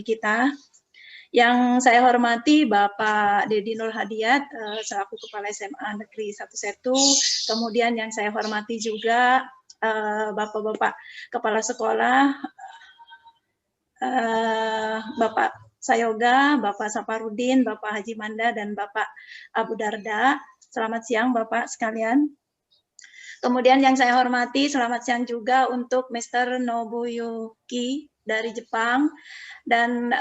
kita. Yang saya hormati Bapak Dedi Nur Hadiat selaku Kepala SMA Negeri 11, kemudian yang saya hormati juga Bapak-Bapak Kepala Sekolah, Bapak Sayoga, Bapak Saparudin, Bapak Haji Manda, dan Bapak Abu Darda. Selamat siang Bapak sekalian. Kemudian yang saya hormati, selamat siang juga untuk Mr. Nobuyuki dari Jepang. Dan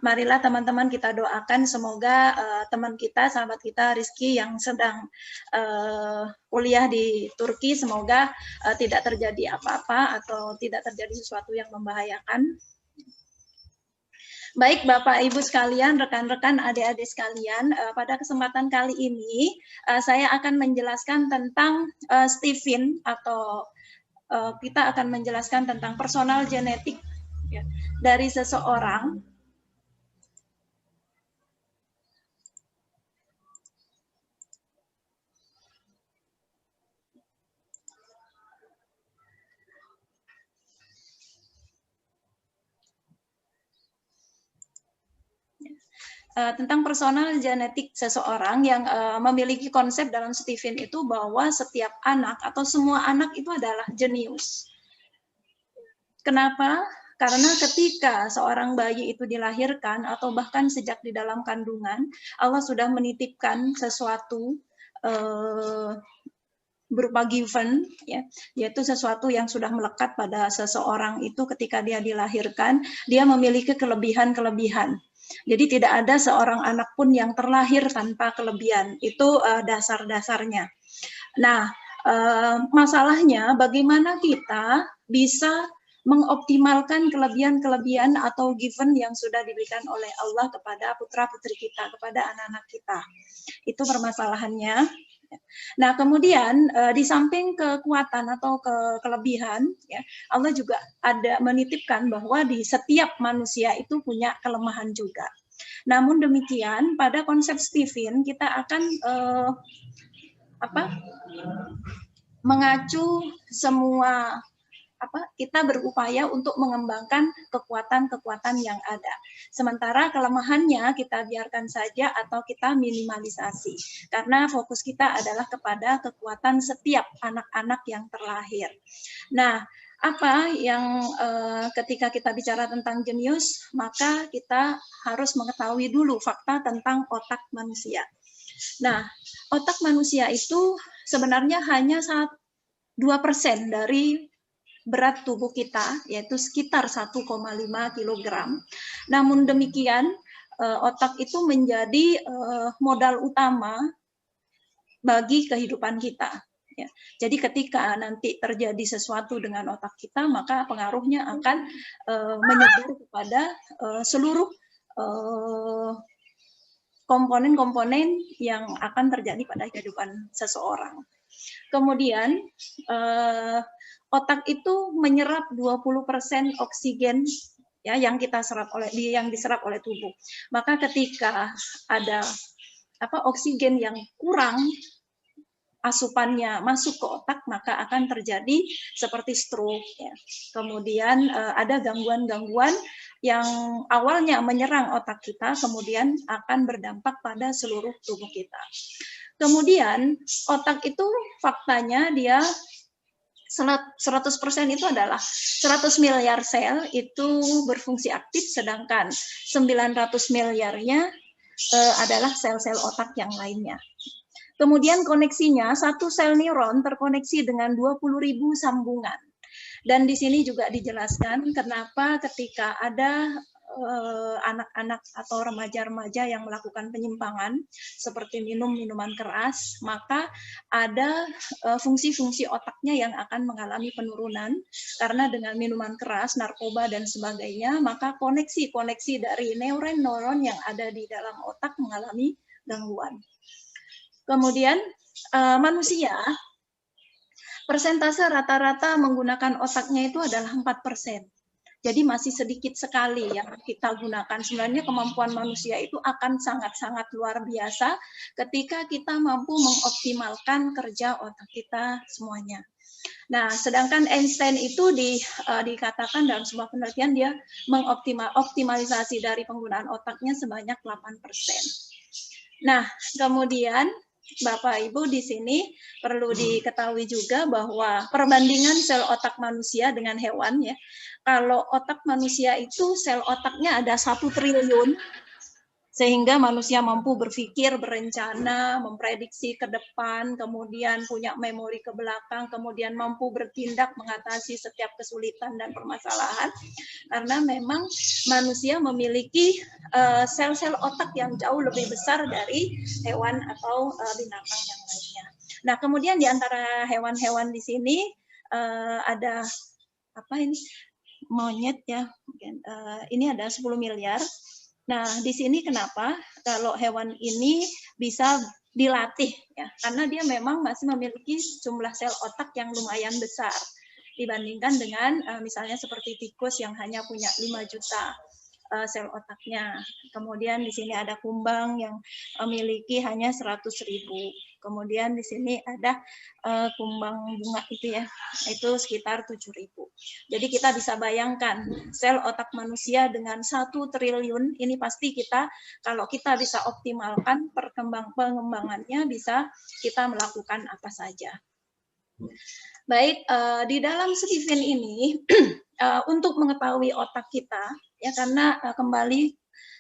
marilah teman-teman kita doakan semoga teman kita, sahabat kita Rizky yang sedang kuliah di Turki, semoga tidak terjadi apa-apa atau tidak terjadi sesuatu yang membahayakan. Baik Bapak Ibu sekalian, rekan-rekan, adik-adik sekalian, pada kesempatan kali ini saya akan menjelaskan tentang Stephen atau kita akan menjelaskan tentang personal genetik ya, dari seseorang. Tentang personal genetik seseorang yang memiliki konsep dalam Stephen itu bahwa setiap anak atau semua anak itu adalah jenius. Kenapa? Karena ketika seorang bayi itu dilahirkan atau bahkan sejak di dalam kandungan, Allah sudah menitipkan sesuatu berupa given, ya, yaitu sesuatu yang sudah melekat pada seseorang itu ketika dia dilahirkan, dia memiliki kelebihan-kelebihan. Jadi tidak ada seorang anak pun yang terlahir tanpa kelebihan. Itu dasar-dasarnya. Nah, masalahnya bagaimana kita bisa mengoptimalkan kelebihan-kelebihan atau given yang sudah diberikan oleh Allah kepada putra-putri kita, kepada anak-anak kita. Itu permasalahannya. Nah, kemudian di samping kekuatan atau kelebihan, ya, Allah juga ada menitipkan bahwa di setiap manusia itu punya kelemahan juga. Namun demikian, pada konsep Stephen kita akan mengacu semua kita berupaya untuk mengembangkan kekuatan-kekuatan yang ada. Sementara kelemahannya kita biarkan saja atau kita minimalisasi. Karena fokus kita adalah kepada kekuatan setiap anak-anak yang terlahir. Nah, apa yang ketika kita bicara tentang jenius, maka kita harus mengetahui dulu fakta tentang otak manusia. Nah, otak manusia itu sebenarnya hanya 2% dari berat tubuh kita, yaitu sekitar 1,5 kg. Namun demikian, otak itu menjadi modal utama bagi kehidupan kita. Ya. Jadi ketika nanti terjadi sesuatu dengan otak kita, maka pengaruhnya akan menyebar kepada seluruh komponen-komponen yang akan terjadi pada kehidupan seseorang. Kemudian otak itu menyerap 20% oksigen ya yang diserap oleh tubuh. Maka ketika ada oksigen yang kurang asupannya masuk ke otak, maka akan terjadi seperti stroke ya. Kemudian ada gangguan-gangguan yang awalnya menyerang otak kita kemudian akan berdampak pada seluruh tubuh kita. Kemudian otak itu faktanya dia 100% itu adalah 100 miliar sel itu berfungsi aktif, sedangkan 900 miliarnya adalah sel-sel otak yang lainnya. Kemudian koneksinya, satu sel neuron terkoneksi dengan 20.000 sambungan. Dan di sini juga dijelaskan kenapa ketika ada anak-anak atau remaja-remaja yang melakukan penyimpangan seperti minum minuman keras, maka ada fungsi-fungsi otaknya yang akan mengalami penurunan karena dengan minuman keras, narkoba dan sebagainya, maka koneksi-koneksi dari neuron-neuron yang ada di dalam otak mengalami gangguan. Kemudian manusia persentase rata-rata menggunakan otaknya itu adalah 4%. Jadi masih sedikit sekali yang kita gunakan. Sebenarnya kemampuan manusia itu akan sangat-sangat luar biasa ketika kita mampu mengoptimalkan kerja otak kita semuanya. Nah, sedangkan Einstein itu dikatakan dalam sebuah penelitian dia mengoptimalisasi dari penggunaan otaknya sebanyak 8%. Nah, kemudian Bapak Ibu di sini perlu diketahui juga bahwa perbandingan sel otak manusia dengan hewan ya. Kalau otak manusia itu sel otaknya ada 1 triliun, sehingga manusia mampu berpikir, berencana, memprediksi ke depan, kemudian punya memori ke belakang, kemudian mampu bertindak mengatasi setiap kesulitan dan permasalahan. Karena memang manusia memiliki sel-sel otak yang jauh lebih besar dari hewan atau binatang yang lainnya. Nah, kemudian di antara hewan-hewan di sini ada apa ini? Monyet ya. Ini ada 10 miliar. Nah, di sini kenapa kalau hewan ini bisa dilatih ya? Karena dia memang masih memiliki jumlah sel otak yang lumayan besar dibandingkan dengan misalnya seperti tikus yang hanya punya 5 juta sel otaknya. Kemudian di sini ada kumbang yang memiliki hanya 100.000. Kemudian di sini ada kumbang bunga itu ya, itu sekitar 7.000. Jadi kita bisa bayangkan sel otak manusia dengan 1 triliun ini pasti kita kalau kita bisa optimalkan pengembangannya bisa kita melakukan apa saja. Baik, di dalam Steven ini untuk mengetahui otak kita ya karena kembali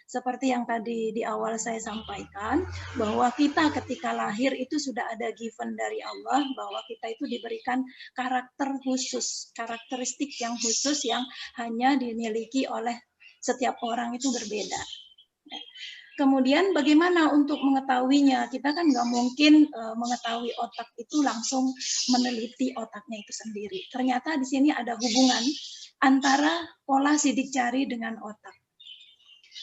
seperti yang tadi di awal saya sampaikan bahwa kita ketika lahir itu sudah ada given dari Allah bahwa kita itu diberikan karakter khusus, karakteristik yang khusus yang hanya dimiliki oleh setiap orang itu berbeda. Kemudian bagaimana untuk mengetahuinya? Kita kan nggak mungkin mengetahui otak itu langsung meneliti otaknya itu sendiri. Ternyata di sini ada hubungan antara pola sidik jari dengan otak.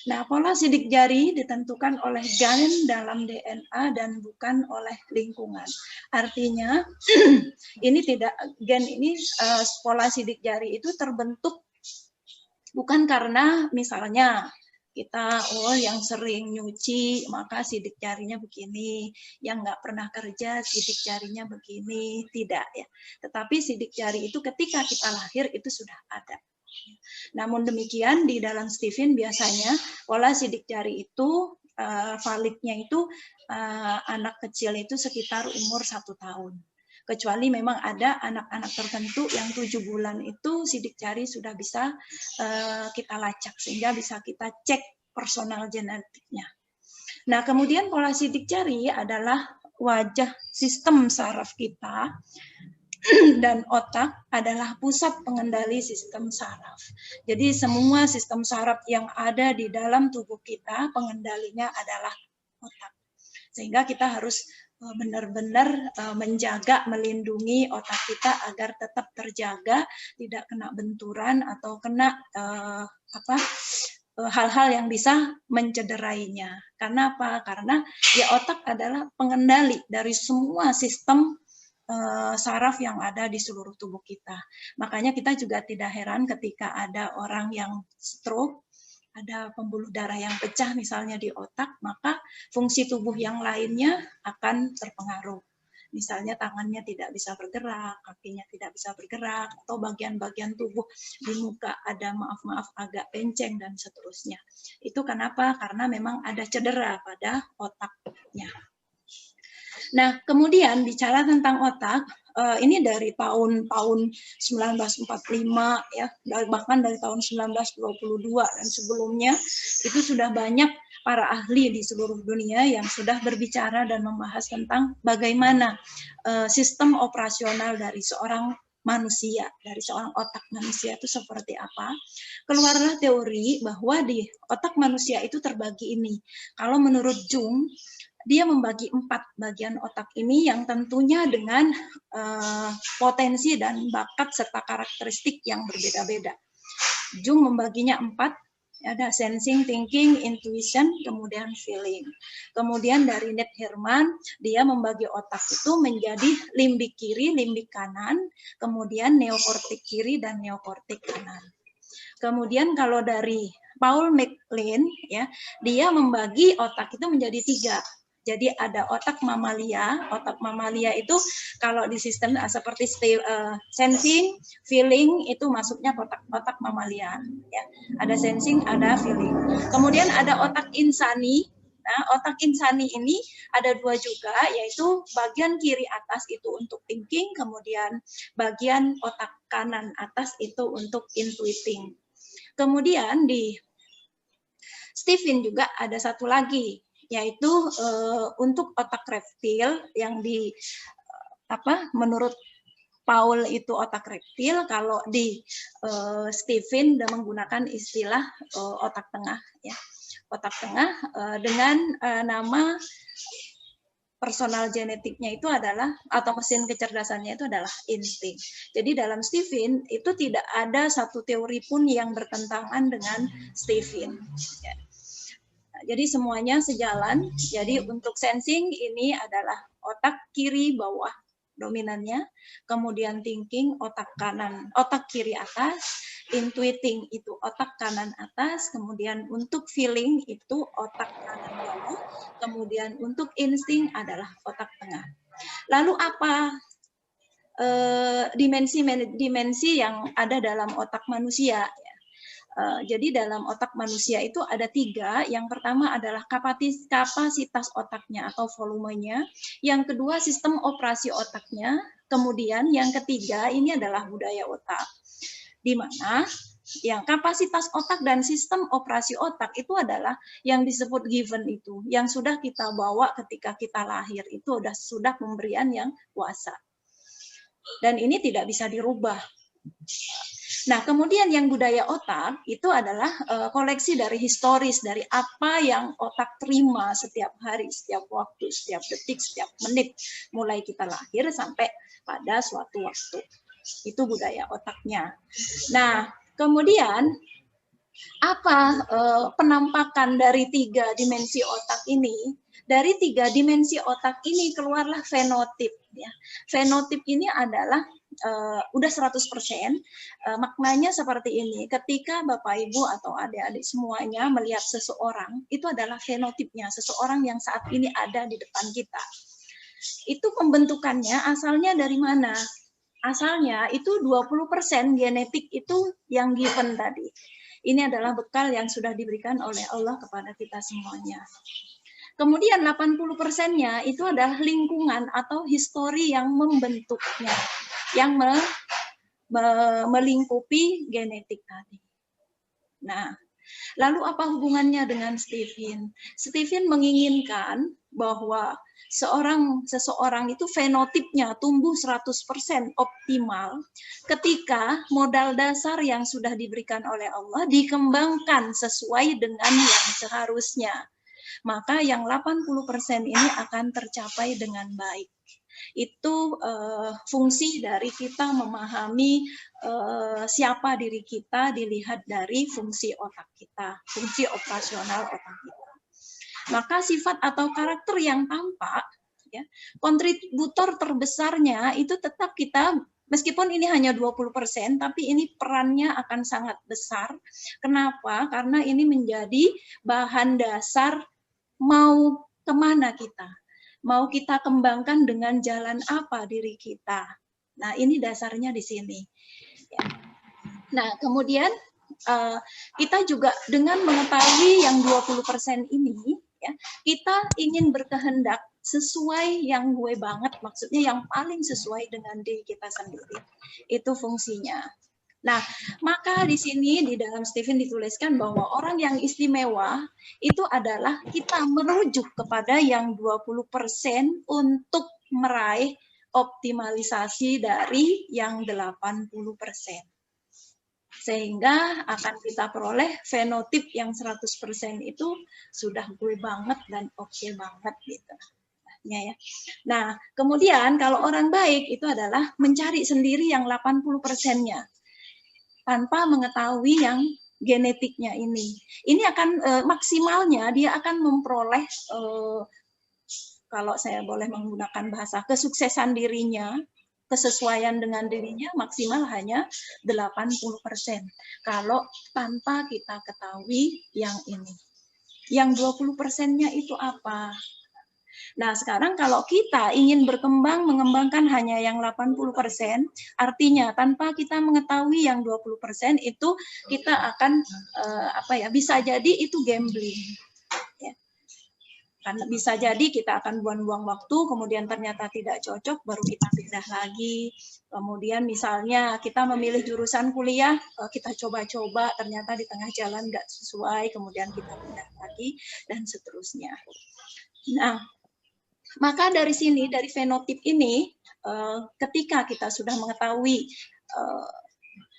Nah, pola sidik jari ditentukan oleh gen dalam DNA dan bukan oleh lingkungan. Artinya, gen ini pola sidik jari itu terbentuk bukan karena misalnya kita yang sering nyuci maka sidik jarinya begini, yang nggak pernah kerja sidik jarinya begini, tidak ya. Tetapi sidik jari itu ketika kita lahir itu sudah ada. Namun demikian di dalam Steven biasanya pola sidik jari itu validnya itu anak kecil itu sekitar umur 1 tahun. Kecuali memang ada anak-anak tertentu yang 7 bulan itu sidik jari sudah bisa kita lacak sehingga bisa kita cek personal genetiknya. Nah, kemudian pola sidik jari adalah wajah sistem saraf kita dan otak adalah pusat pengendali sistem saraf. Jadi semua sistem saraf yang ada di dalam tubuh kita pengendalinya adalah otak. Sehingga kita harus benar-benar menjaga, melindungi otak kita agar tetap terjaga, tidak kena benturan atau kena hal-hal yang bisa mencederainya. Karena apa? Karena ya otak adalah pengendali dari semua sistem saraf yang ada di seluruh tubuh kita. Makanya kita juga tidak heran ketika ada orang yang stroke, ada pembuluh darah yang pecah misalnya di otak, maka fungsi tubuh yang lainnya akan terpengaruh. Misalnya tangannya tidak bisa bergerak, kakinya tidak bisa bergerak, atau bagian-bagian tubuh di muka ada maaf-maaf agak penceng dan seterusnya. Itu kenapa? Karena memang ada cedera pada otaknya. Nah, kemudian bicara tentang otak, ini dari tahun 1945 ya, bahkan dari tahun 1922 dan sebelumnya itu sudah banyak para ahli di seluruh dunia yang sudah berbicara dan membahas tentang bagaimana sistem operasional dari seorang manusia, dari seorang otak manusia itu seperti apa. Keluarlah teori bahwa di otak manusia itu terbagi ini. Kalau menurut Jung, dia membagi 4 bagian otak ini yang tentunya dengan potensi dan bakat serta karakteristik yang berbeda-beda. Jung membaginya 4, ada sensing, thinking, intuition, kemudian feeling. Kemudian dari Ned Herman, dia membagi otak itu menjadi limbik kiri, limbik kanan, kemudian neokortik kiri dan neokortik kanan. Kemudian kalau dari Paul MacLean, ya, dia membagi otak itu menjadi 3. Jadi ada otak mamalia. Otak mamalia itu kalau di sistem seperti sensing, feeling itu masuknya otak mamalia. Ya. Ada sensing, ada feeling. Kemudian ada otak insani. Nah, otak insani ini ada dua juga, yaitu bagian kiri atas itu untuk thinking, kemudian bagian otak kanan atas itu untuk intuiting. Kemudian di Stephen juga ada satu lagi, yaitu untuk otak reptil yang menurut Paul itu otak reptil, kalau di Stephen menggunakan istilah otak tengah, ya, otak tengah dengan nama personal genetiknya itu adalah, atau mesin kecerdasannya itu adalah insting. Jadi dalam Stephen itu tidak ada satu teori pun yang bertentangan dengan Stephen. Ya. Jadi semuanya sejalan. Jadi untuk sensing ini adalah otak kiri bawah dominannya, kemudian thinking otak kanan, otak kiri atas, intuiting itu otak kanan atas, kemudian untuk feeling itu otak kanan bawah, kemudian untuk insting adalah otak tengah. Lalu apa dimensi yang ada dalam otak manusia? Jadi dalam otak manusia itu ada 3. Yang pertama adalah kapasitas otaknya atau volumenya. Yang kedua sistem operasi otaknya. Kemudian yang ketiga ini adalah budaya otak. Di mana yang kapasitas otak dan sistem operasi otak itu adalah yang disebut given itu. Yang sudah kita bawa ketika kita lahir itu sudah pemberian yang kuasa. Dan ini tidak bisa dirubah. Nah, kemudian yang budaya otak itu adalah koleksi dari historis, dari apa yang otak terima setiap hari, setiap waktu, setiap detik, setiap menit, mulai kita lahir sampai pada suatu waktu. Itu budaya otaknya. Nah, kemudian apa penampakan dari 3 dimensi otak ini? Dari 3 dimensi otak ini keluarlah fenotip. Ya. Fenotip ini adalah udah 100%, maknanya seperti ini. Ketika Bapak Ibu atau adik-adik semuanya melihat seseorang, itu adalah fenotipnya, seseorang yang saat ini ada di depan kita. Itu pembentukannya asalnya dari mana? Asalnya itu 20% genetik itu yang given tadi. Ini adalah bekal yang sudah diberikan oleh Allah kepada kita semuanya. Kemudian 80%-nya itu adalah lingkungan atau histori yang membentuknya, yang melingkupi genetik tadi. Nah, lalu apa hubungannya dengan Stephen? Stephen menginginkan bahwa seseorang itu fenotipnya tumbuh 100% optimal ketika modal dasar yang sudah diberikan oleh Allah dikembangkan sesuai dengan yang seharusnya. Maka yang 80% ini akan tercapai dengan baik. Itu fungsi dari kita memahami siapa diri kita dilihat dari fungsi otak kita, fungsi operasional otak kita. Maka sifat atau karakter yang tampak, ya, kontributor terbesarnya itu tetap kita, meskipun ini hanya 20%, tapi ini perannya akan sangat besar. Kenapa? Karena ini menjadi bahan dasar mau kemana kita. Mau kita kembangkan dengan jalan apa diri kita. Nah, ini dasarnya di sini. Ya. Nah, kemudian kita juga dengan mengetahui yang 20% ini, ya, kita ingin berkehendak sesuai yang gue banget, maksudnya yang paling sesuai dengan diri kita sendiri. Itu fungsinya. Nah, maka di sini di dalam Stephen dituliskan bahwa orang yang istimewa itu adalah kita merujuk kepada yang 20% untuk meraih optimalisasi dari yang 80%. Sehingga akan kita peroleh fenotip yang 100% itu sudah gue banget dan oke banget gitu. Ya. Nah, kemudian kalau orang baik itu adalah mencari sendiri yang 80%-nya. Tanpa mengetahui yang genetiknya ini. Ini akan maksimalnya dia akan memperoleh, kalau saya boleh menggunakan bahasa, kesuksesan dirinya, kesesuaian dengan dirinya maksimal hanya 80%. Kalau tanpa kita ketahui yang ini. Yang 20%-nya itu apa? Nah, sekarang kalau kita ingin berkembang, mengembangkan hanya yang 80%, artinya tanpa kita mengetahui yang 20% itu kita akan bisa jadi itu gambling. Ya. Karena bisa jadi kita akan buang-buang waktu, kemudian ternyata tidak cocok, baru kita pindah lagi. Kemudian misalnya kita memilih jurusan kuliah, kita coba-coba, ternyata di tengah jalan nggak sesuai, kemudian kita pindah lagi, dan seterusnya. Nah, maka dari sini, dari fenotip ini, ketika kita sudah mengetahui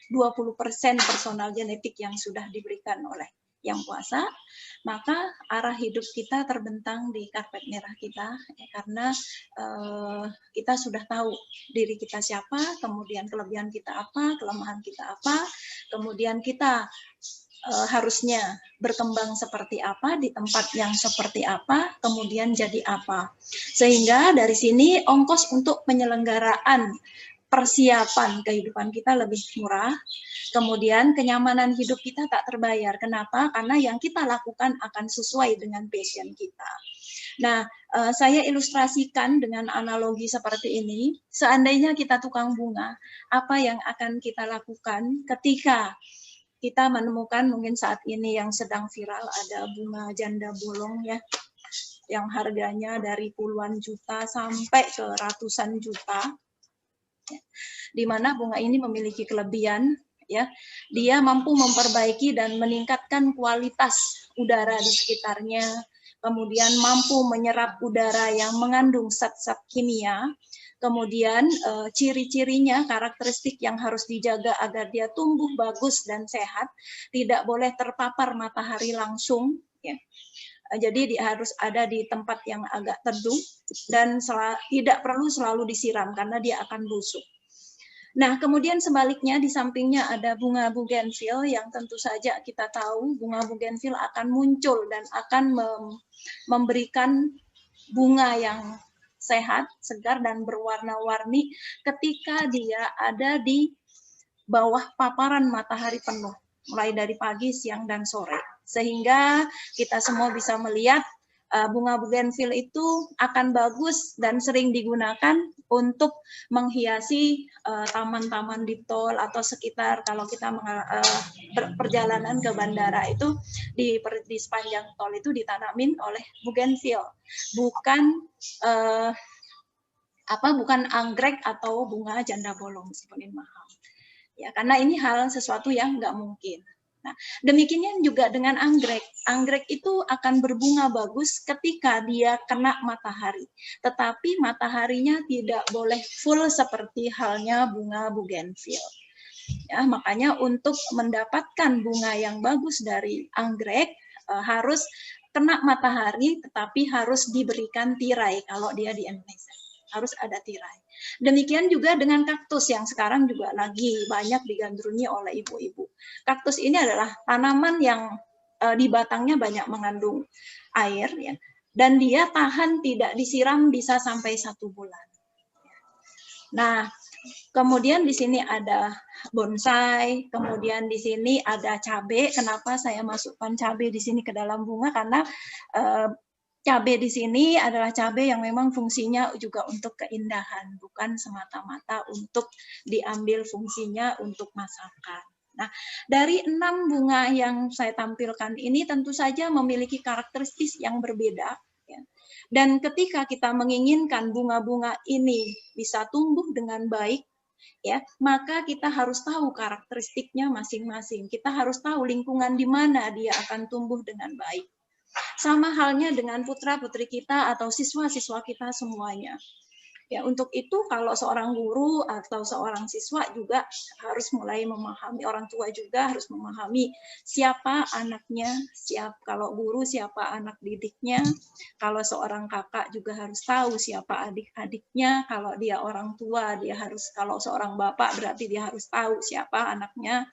20% personal genetik yang sudah diberikan oleh Yang Kuasa, maka arah hidup kita terbentang di karpet merah kita, ya, karena kita sudah tahu diri kita siapa, kemudian kelebihan kita apa, kelemahan kita apa, kemudian kita harusnya berkembang seperti apa, di tempat yang seperti apa, kemudian jadi apa. Sehingga dari sini ongkos untuk penyelenggaraan persiapan kehidupan kita lebih murah, kemudian kenyamanan hidup kita tak terbayar. Kenapa? Karena yang kita lakukan akan sesuai dengan passion kita. Nah, saya ilustrasikan dengan analogi seperti ini. Seandainya kita tukang bunga, apa yang akan kita lakukan ketika kita menemukan mungkin saat ini yang sedang viral ada bunga janda bolong ya, yang harganya dari puluhan juta sampai ke ratusan juta, di mana bunga ini memiliki kelebihan, ya, dia mampu memperbaiki dan meningkatkan kualitas udara di sekitarnya, kemudian mampu menyerap udara yang mengandung zat-zat kimia. Kemudian ciri-cirinya, karakteristik yang harus dijaga agar dia tumbuh bagus dan sehat, tidak boleh terpapar matahari langsung, ya. Jadi dia harus ada di tempat yang agak teduh dan tidak perlu selalu disiram karena dia akan busuk. Nah, kemudian sebaliknya di sampingnya ada bunga bougainville yang tentu saja kita tahu bunga bougainville akan muncul dan akan memberikan bunga yang sehat, segar, dan berwarna-warni ketika dia ada di bawah paparan matahari penuh, mulai dari pagi, siang, dan sore. Sehingga kita semua bisa melihat bunga bougainville itu akan bagus dan sering digunakan untuk menghiasi taman-taman di tol atau sekitar. Kalau kita perjalanan ke bandara itu di sepanjang tol itu ditanamin oleh bougainville, bukan bukan anggrek atau bunga janda bolong meskipun ini mahal. Ya, karena ini hal sesuatu yang nggak mungkin. Nah, demikian juga dengan anggrek. Anggrek itu akan berbunga bagus ketika dia kena matahari. Tetapi mataharinya tidak boleh full seperti halnya bunga bougainville. Ya, makanya untuk mendapatkan bunga yang bagus dari anggrek harus kena matahari, tetapi harus diberikan tirai kalau dia di Indonesia. Harus ada tirai. Demikian juga dengan kaktus yang sekarang juga lagi banyak digandrungi oleh ibu-ibu. Kaktus ini adalah tanaman yang di batangnya banyak mengandung air, ya, dan dia tahan tidak disiram bisa sampai 1 bulan. Nah, kemudian di sini ada bonsai, kemudian di sini ada cabai. Kenapa saya masukkan cabai di sini ke dalam bunga? Karena cabai di sini adalah cabai yang memang fungsinya juga untuk keindahan, bukan semata-mata untuk diambil fungsinya untuk masakan. Nah, dari 6 bunga yang saya tampilkan ini tentu saja memiliki karakteristik yang berbeda. Ya. Dan ketika kita menginginkan bunga-bunga ini bisa tumbuh dengan baik, ya, maka kita harus tahu karakteristiknya masing-masing. Kita harus tahu lingkungan di mana dia akan tumbuh dengan baik. Sama halnya dengan putra-putri kita atau siswa-siswa kita semuanya. Ya, untuk itu kalau seorang guru atau seorang siswa juga harus mulai memahami, orang tua juga harus memahami siapa anaknya, kalau guru siapa anak didiknya, kalau seorang kakak juga harus tahu siapa adik-adiknya, kalau dia orang tua dia harus, kalau seorang bapak berarti dia harus tahu siapa anaknya,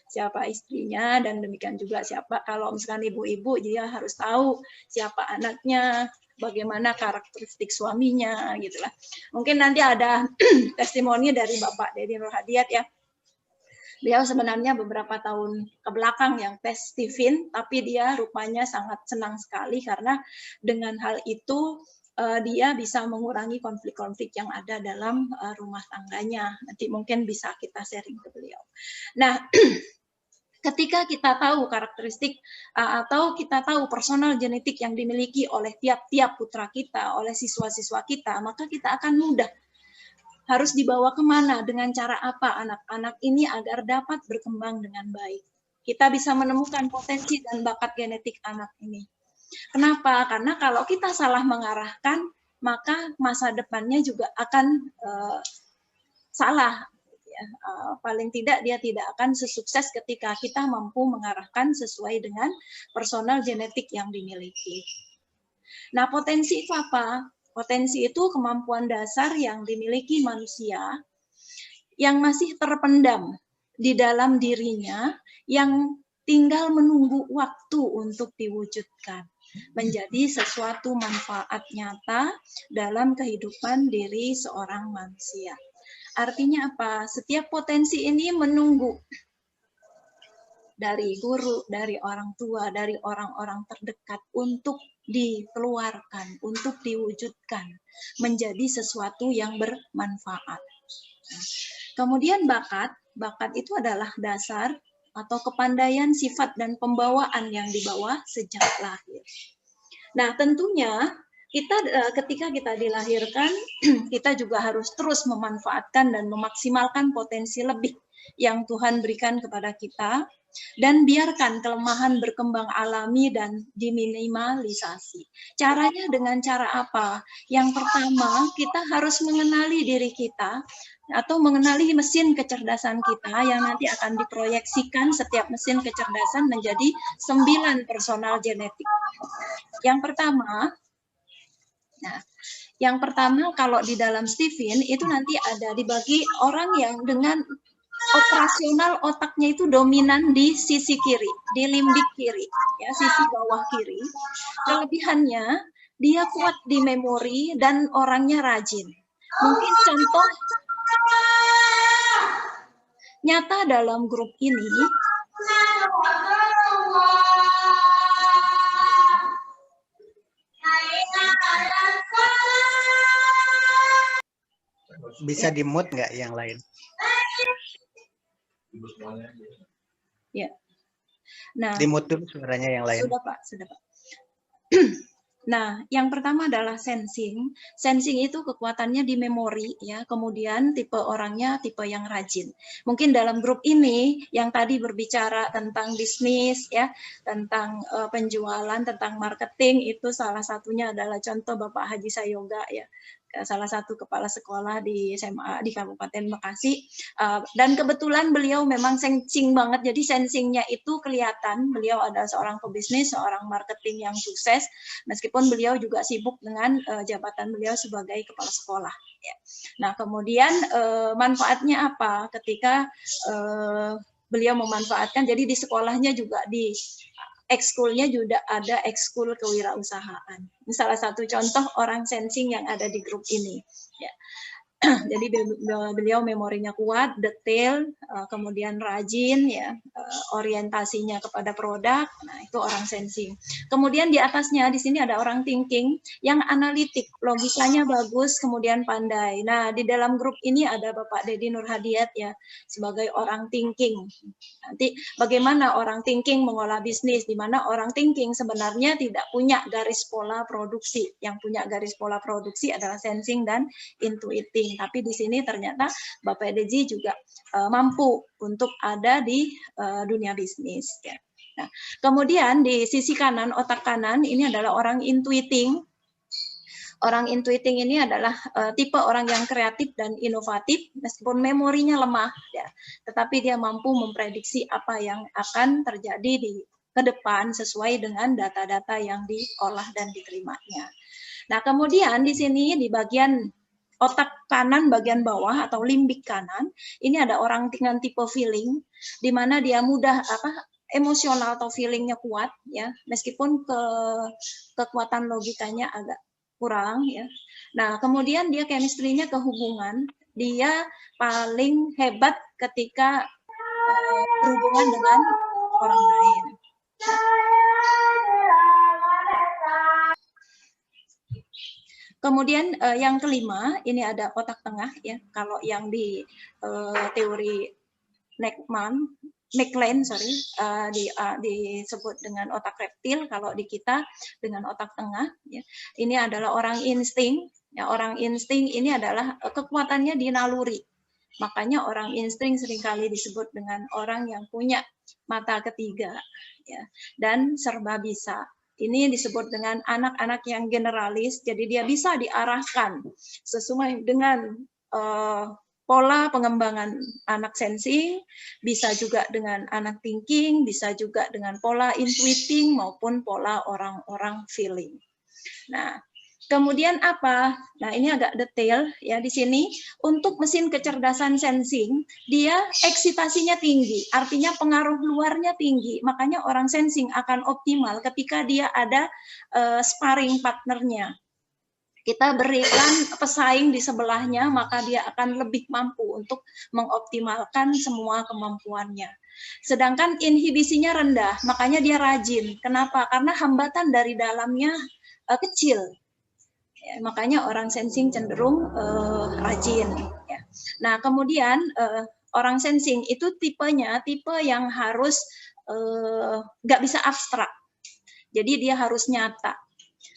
siapa istrinya, dan demikian juga siapa kalau misalkan ibu-ibu dia harus tahu siapa anaknya, bagaimana karakteristik suaminya, gitulah. Mungkin nanti ada testimoni dari Bapak Dedi Nur Hadiat ya. Beliau sebenarnya beberapa tahun ke belakang yang tes Stephen, tapi dia rupanya sangat senang sekali karena dengan hal itu dia bisa mengurangi konflik-konflik yang ada dalam rumah tangganya. Nanti mungkin bisa kita sharing ke beliau. Nah, ketika kita tahu karakteristik atau kita tahu personal genetik yang dimiliki oleh tiap-tiap putra kita, oleh siswa-siswa kita, maka kita akan mudah harus dibawa kemana, dengan cara apa anak-anak ini agar dapat berkembang dengan baik. Kita bisa menemukan potensi dan bakat genetik anak ini. Kenapa? Karena kalau kita salah mengarahkan, maka masa depannya juga akan salah. Paling tidak dia tidak akan sesukses ketika kita mampu mengarahkan sesuai dengan personal genetik yang dimiliki. Nah, potensi itu apa? Potensi itu kemampuan dasar yang dimiliki manusia yang masih terpendam di dalam dirinya, yang tinggal menunggu waktu untuk diwujudkan menjadi sesuatu manfaat nyata dalam kehidupan diri seorang manusia. Artinya apa? Setiap potensi ini menunggu dari guru, dari orang tua, dari orang-orang terdekat untuk dikeluarkan, untuk diwujudkan menjadi sesuatu yang bermanfaat. Kemudian bakat itu adalah dasar atau kepandaian, sifat, dan pembawaan yang dibawa sejak lahir. Nah, tentunya kita ketika kita dilahirkan, kita juga harus terus memanfaatkan dan memaksimalkan potensi lebih yang Tuhan berikan kepada kita, dan biarkan kelemahan berkembang alami dan diminimalisasi. Caranya dengan cara apa? Yang pertama, kita harus mengenali diri kita atau mengenali mesin kecerdasan kita yang nanti akan diproyeksikan setiap mesin kecerdasan menjadi 9 personal genetik. Yang pertama, kalau di dalam Stephen itu nanti ada dibagi orang yang dengan operasional otaknya itu dominan di sisi kiri, di limbik kiri, ya, sisi bawah kiri. Kelebihannya dia kuat di memori dan orangnya rajin. Mungkin contoh nyata dalam grup ini bisa di-mute nggak yang lain? Ya. Nah, di-mute dulu suaranya yang lain. Sudah, Pak. Nah, yang pertama adalah sensing. Sensing itu kekuatannya di memori, ya. Kemudian tipe orangnya tipe yang rajin. Mungkin dalam grup ini yang tadi berbicara tentang bisnis, ya, tentang penjualan, tentang marketing, itu salah satunya adalah contoh Bapak Haji Sayoga, ya, salah satu kepala sekolah di SMA di Kabupaten Bekasi, dan kebetulan beliau memang sensing banget, jadi sensingnya itu kelihatan. Beliau adalah seorang pebisnis, seorang marketing yang sukses, meskipun beliau juga sibuk dengan jabatan beliau sebagai kepala sekolah. Ya. Nah, kemudian manfaatnya apa ketika beliau memanfaatkan, jadi di sekolahnya juga di ekskulnya juga ada ekskul kewirausahaan. Ini salah satu contoh orang sensing yang ada di grup ini. Ya. Jadi beliau memorinya kuat, detail, kemudian rajin, ya, orientasinya kepada produk. Nah, itu orang sensing. Kemudian di atasnya di sini ada orang thinking yang analitik, logikanya bagus, kemudian pandai. Nah, di dalam grup ini ada Bapak Dedi Nurhadiat, ya, sebagai orang thinking. Nanti bagaimana orang thinking mengolah bisnis, di mana orang thinking sebenarnya tidak punya garis pola produksi. Yang punya garis pola produksi adalah sensing dan intuiting. Tapi di sini ternyata Bapak Deji juga mampu untuk ada di dunia bisnis. Ya. Nah, kemudian di sisi kanan, otak kanan, ini adalah orang intuiting. Orang intuiting ini adalah tipe orang yang kreatif dan inovatif, meskipun memorinya lemah, ya, tetapi dia mampu memprediksi apa yang akan terjadi di ke depan sesuai dengan data-data yang diolah dan diterimanya. Nah, kemudian di sini di bagian otak kanan bagian bawah atau limbik kanan, ini ada orang dengan tipe feeling, di mana dia mudah emosional atau feelingnya kuat, ya, meskipun kekuatan logikanya agak kurang, ya. Nah, kemudian dia chemistry-nya kehubungan, dia paling hebat ketika berhubungan dengan orang lain. Kemudian yang kelima, ini ada otak tengah ya. Kalau yang di teori McLean, disebut dengan otak reptil. Kalau di kita dengan otak tengah, ya. Ini adalah orang insting. Ya, orang insting ini adalah kekuatannya di naluri. Makanya orang insting seringkali disebut dengan orang yang punya mata ketiga, ya, dan serba bisa. Ini disebut dengan anak-anak yang generalis, jadi dia bisa diarahkan sesuai dengan pola pengembangan anak sensing, bisa juga dengan anak thinking, bisa juga dengan pola intuiting maupun pola orang-orang feeling. Nah, kemudian apa? Nah, ini agak detail ya di sini. Untuk mesin kecerdasan sensing, dia eksitasinya tinggi, artinya pengaruh luarnya tinggi. Makanya orang sensing akan optimal ketika dia ada sparring partnernya. Kita berikan pesaing di sebelahnya, maka dia akan lebih mampu untuk mengoptimalkan semua kemampuannya. Sedangkan inhibisinya rendah, makanya dia rajin. Kenapa? Karena hambatan dari dalamnya kecil. Ya, makanya orang sensing cenderung rajin. Ya. Nah, kemudian orang sensing itu tipenya tipe yang harus nggak bisa abstrak. Jadi dia harus nyata.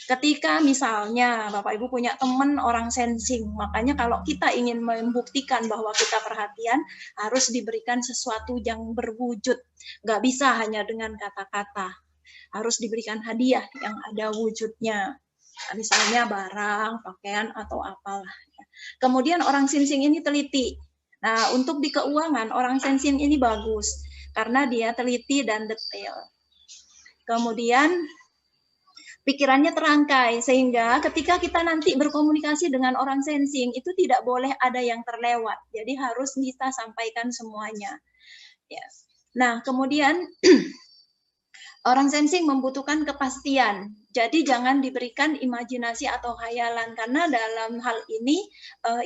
Ketika misalnya Bapak Ibu punya teman orang sensing, makanya kalau kita ingin membuktikan bahwa kita perhatian, harus diberikan sesuatu yang berwujud. Nggak bisa hanya dengan kata-kata. Harus diberikan hadiah yang ada wujudnya. Misalnya barang, pakaian, atau apalah. Kemudian orang sensing ini teliti. Nah, untuk di keuangan, orang sensing ini bagus, karena dia teliti dan detail. Kemudian, pikirannya terangkai, sehingga ketika kita nanti berkomunikasi dengan orang sensing, itu tidak boleh ada yang terlewat. Jadi harus kita sampaikan semuanya. Ya. Nah, kemudian orang sensing membutuhkan kepastian. Jadi jangan diberikan imajinasi atau khayalan, karena dalam hal ini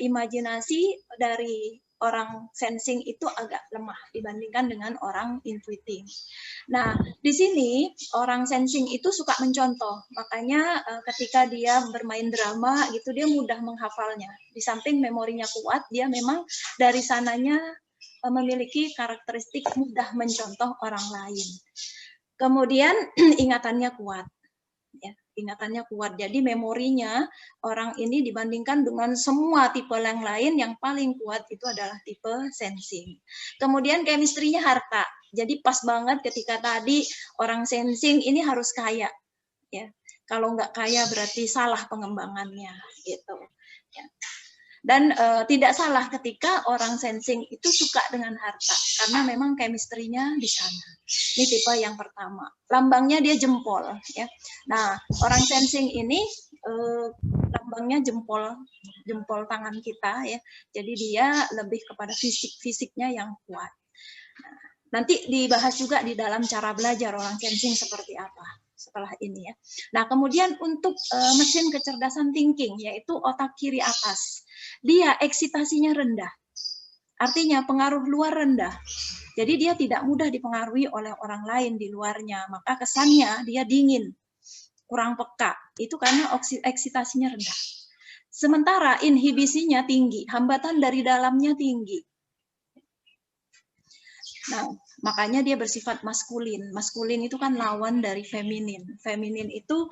imajinasi dari orang sensing itu agak lemah dibandingkan dengan orang intuiting. Nah, di sini orang sensing itu suka mencontoh. Makanya ketika dia bermain drama gitu, dia mudah menghafalnya. Di samping memorinya kuat, dia memang dari sananya memiliki karakteristik mudah mencontoh orang lain. Kemudian ingatannya kuat, ya, ingatannya kuat. Jadi memorinya orang ini dibandingkan dengan semua tipe yang lain, yang paling kuat itu adalah tipe sensing. Kemudian chemistry-nya harta. Jadi pas banget ketika tadi orang sensing ini harus kaya, ya. Kalau nggak kaya berarti salah pengembangannya, gitu. Ya. Dan tidak salah ketika orang sensing itu suka dengan harta, karena memang chemistry-nya di sana. Ini tipe yang pertama. Lambangnya dia jempol, ya. Nah, orang sensing ini lambangnya jempol tangan kita, ya. Jadi dia lebih kepada fisiknya yang kuat. Nah, nanti dibahas juga di dalam cara belajar orang sensing seperti apa setelah ini, ya. Nah, kemudian untuk mesin kecerdasan thinking, yaitu otak kiri atas. Dia eksitasinya rendah, artinya pengaruh luar rendah. Jadi dia tidak mudah dipengaruhi oleh orang lain di luarnya, maka kesannya dia dingin, kurang peka. Itu karena eksitasinya rendah. Sementara inhibisinya tinggi, hambatan dari dalamnya tinggi. Nah, makanya dia bersifat maskulin. Maskulin itu kan lawan dari feminin. Feminin itu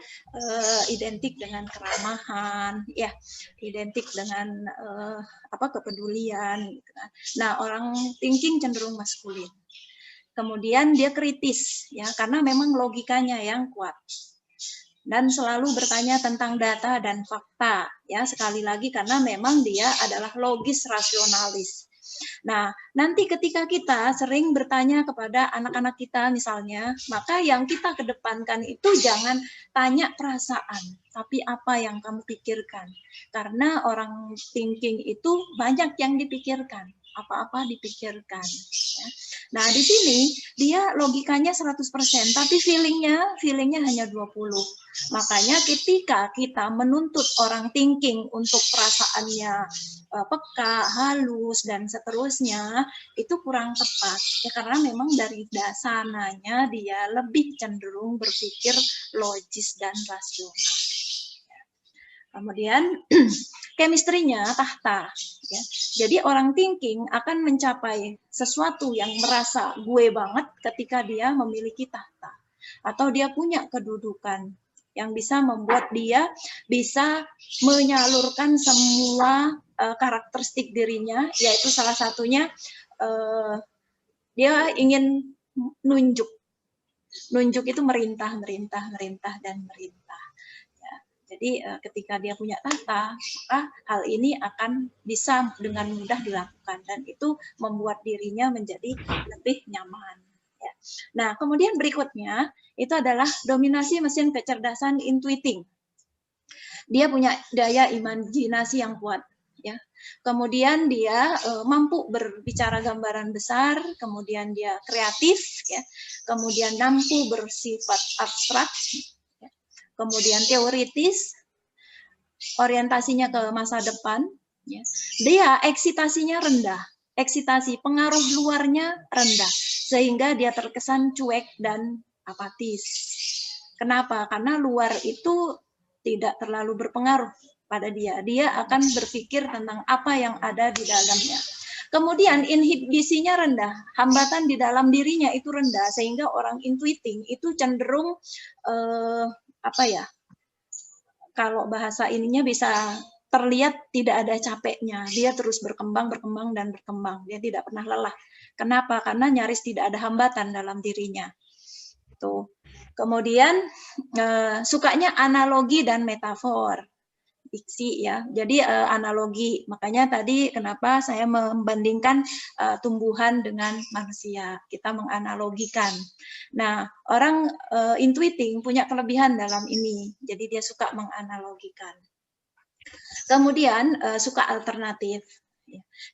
identik dengan keramahan, ya, identik dengan kepedulian. Gitu. Nah, orang thinking cenderung maskulin. Kemudian dia kritis, ya, karena memang logikanya yang kuat. Dan selalu bertanya tentang data dan fakta, ya, sekali lagi karena memang dia adalah logis rasionalis. Nah, nanti ketika kita sering bertanya kepada anak-anak kita misalnya, maka yang kita kedepankan itu jangan tanya perasaan, tapi apa yang kamu pikirkan. Karena orang thinking itu banyak yang dipikirkan, apa-apa dipikirkan. Ya. Nah, di sini dia logikanya 100%, tapi feelingnya hanya 20%. Makanya ketika kita menuntut orang thinking untuk perasaannya peka, halus, dan seterusnya, itu kurang tepat. Ya, karena memang dari dasarnya dia lebih cenderung berpikir logis dan rasional. Kemudian chemistry-nya tahta. Ya. Jadi orang thinking akan mencapai sesuatu yang merasa gue banget ketika dia memiliki tahta. Atau dia punya kedudukan yang bisa membuat dia bisa menyalurkan semua karakteristik dirinya, yaitu salah satunya dia ingin nunjuk. Nunjuk itu merintah, dan merintah. Ya. Jadi ketika dia punya tahta, maka hal ini akan bisa dengan mudah dilakukan dan itu membuat dirinya menjadi lebih nyaman. Ya. Nah, kemudian berikutnya itu adalah dominasi mesin kecerdasan intuiting. Dia punya daya imajinasi yang kuat. Ya. Kemudian dia mampu berbicara gambaran besar, kemudian dia kreatif, ya. Kemudian mampu bersifat abstrak, ya. Kemudian teoritis, orientasinya ke masa depan, ya. Dia eksitasinya rendah, eksitasi pengaruh luarnya rendah, sehingga dia terkesan cuek dan apatis. Kenapa? Karena luar itu tidak terlalu berpengaruh pada dia. Dia akan berpikir tentang apa yang ada di dalamnya. Kemudian inhibisinya rendah, hambatan di dalam dirinya itu rendah, sehingga orang intuiting itu cenderung kalau bahasa ininya bisa terlihat tidak ada capeknya. Dia terus berkembang, dan berkembang. Dia tidak pernah lelah. Kenapa? Karena nyaris tidak ada hambatan dalam dirinya. Tuh. Kemudian sukanya analogi dan metafor, diksi ya. Jadi analogi. Makanya tadi kenapa saya membandingkan tumbuhan dengan manusia. Kita menganalogikan. Nah, orang intuiting punya kelebihan dalam ini. Jadi dia suka menganalogikan. Kemudian suka alternatif.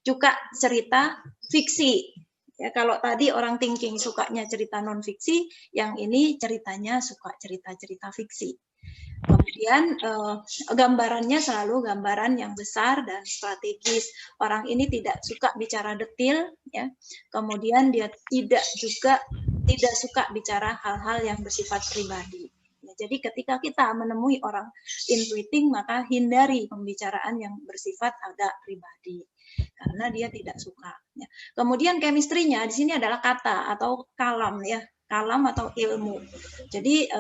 Suka cerita fiksi. Ya, kalau tadi orang thinking sukanya cerita non fiksi, yang ini ceritanya suka cerita-cerita fiksi. Kemudian gambarannya selalu gambaran yang besar dan strategis. Orang ini tidak suka bicara detail, ya. Kemudian dia tidak suka bicara hal-hal yang bersifat pribadi. Ya, jadi ketika kita menemui orang intuiting, maka hindari pembicaraan yang bersifat agak pribadi. Karena dia tidak suka. Ya. Kemudian chemistry-nya di sini adalah kata atau kalam, ya, kalam atau ilmu. Jadi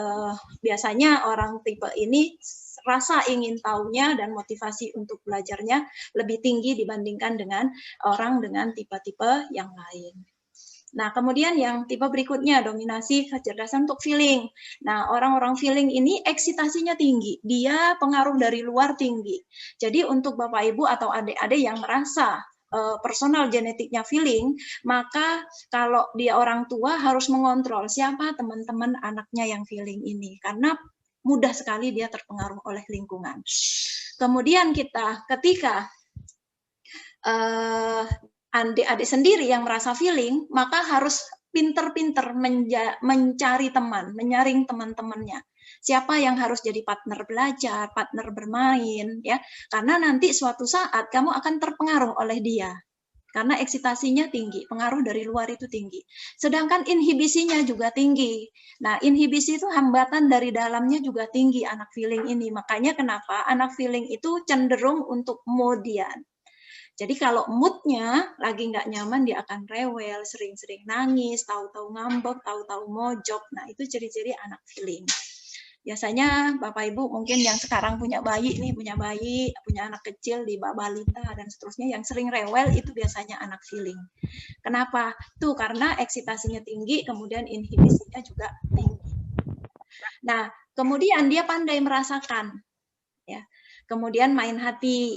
biasanya orang tipe ini rasa ingin tahunya dan motivasi untuk belajarnya lebih tinggi dibandingkan dengan orang dengan tipe-tipe yang lain. Nah, kemudian yang tipe berikutnya, dominasi kecerdasan untuk feeling. Nah, orang-orang feeling ini eksitasinya tinggi. Dia pengaruh dari luar tinggi. Jadi untuk Bapak Ibu atau adik-adik yang merasa personal genetiknya feeling, maka kalau dia orang tua harus mengontrol siapa teman-teman anaknya yang feeling ini. Karena mudah sekali dia terpengaruh oleh lingkungan. Kemudian kita ketika adik-adik sendiri yang merasa feeling, maka harus pinter-pinter mencari teman, menyaring teman-temannya. Siapa yang harus jadi partner belajar, partner bermain, ya? Karena nanti suatu saat kamu akan terpengaruh oleh dia. Karena eksitasinya tinggi, pengaruh dari luar itu tinggi. Sedangkan inhibisinya juga tinggi. Nah, inhibisi itu hambatan dari dalamnya juga tinggi anak feeling ini. Makanya kenapa anak feeling itu cenderung untuk kemudian. Jadi kalau moodnya lagi nggak nyaman, dia akan rewel, sering-sering nangis, tahu-tahu ngambek, tahu-tahu mojok. Nah, itu ciri-ciri anak feeling. Biasanya Bapak Ibu mungkin yang sekarang punya bayi, punya anak kecil di bawah balita dan seterusnya yang sering rewel itu biasanya anak feeling. Kenapa? Tuh karena eksitasinya tinggi, kemudian inhibisinya juga tinggi. Nah, kemudian dia pandai merasakan, ya. Kemudian main hati.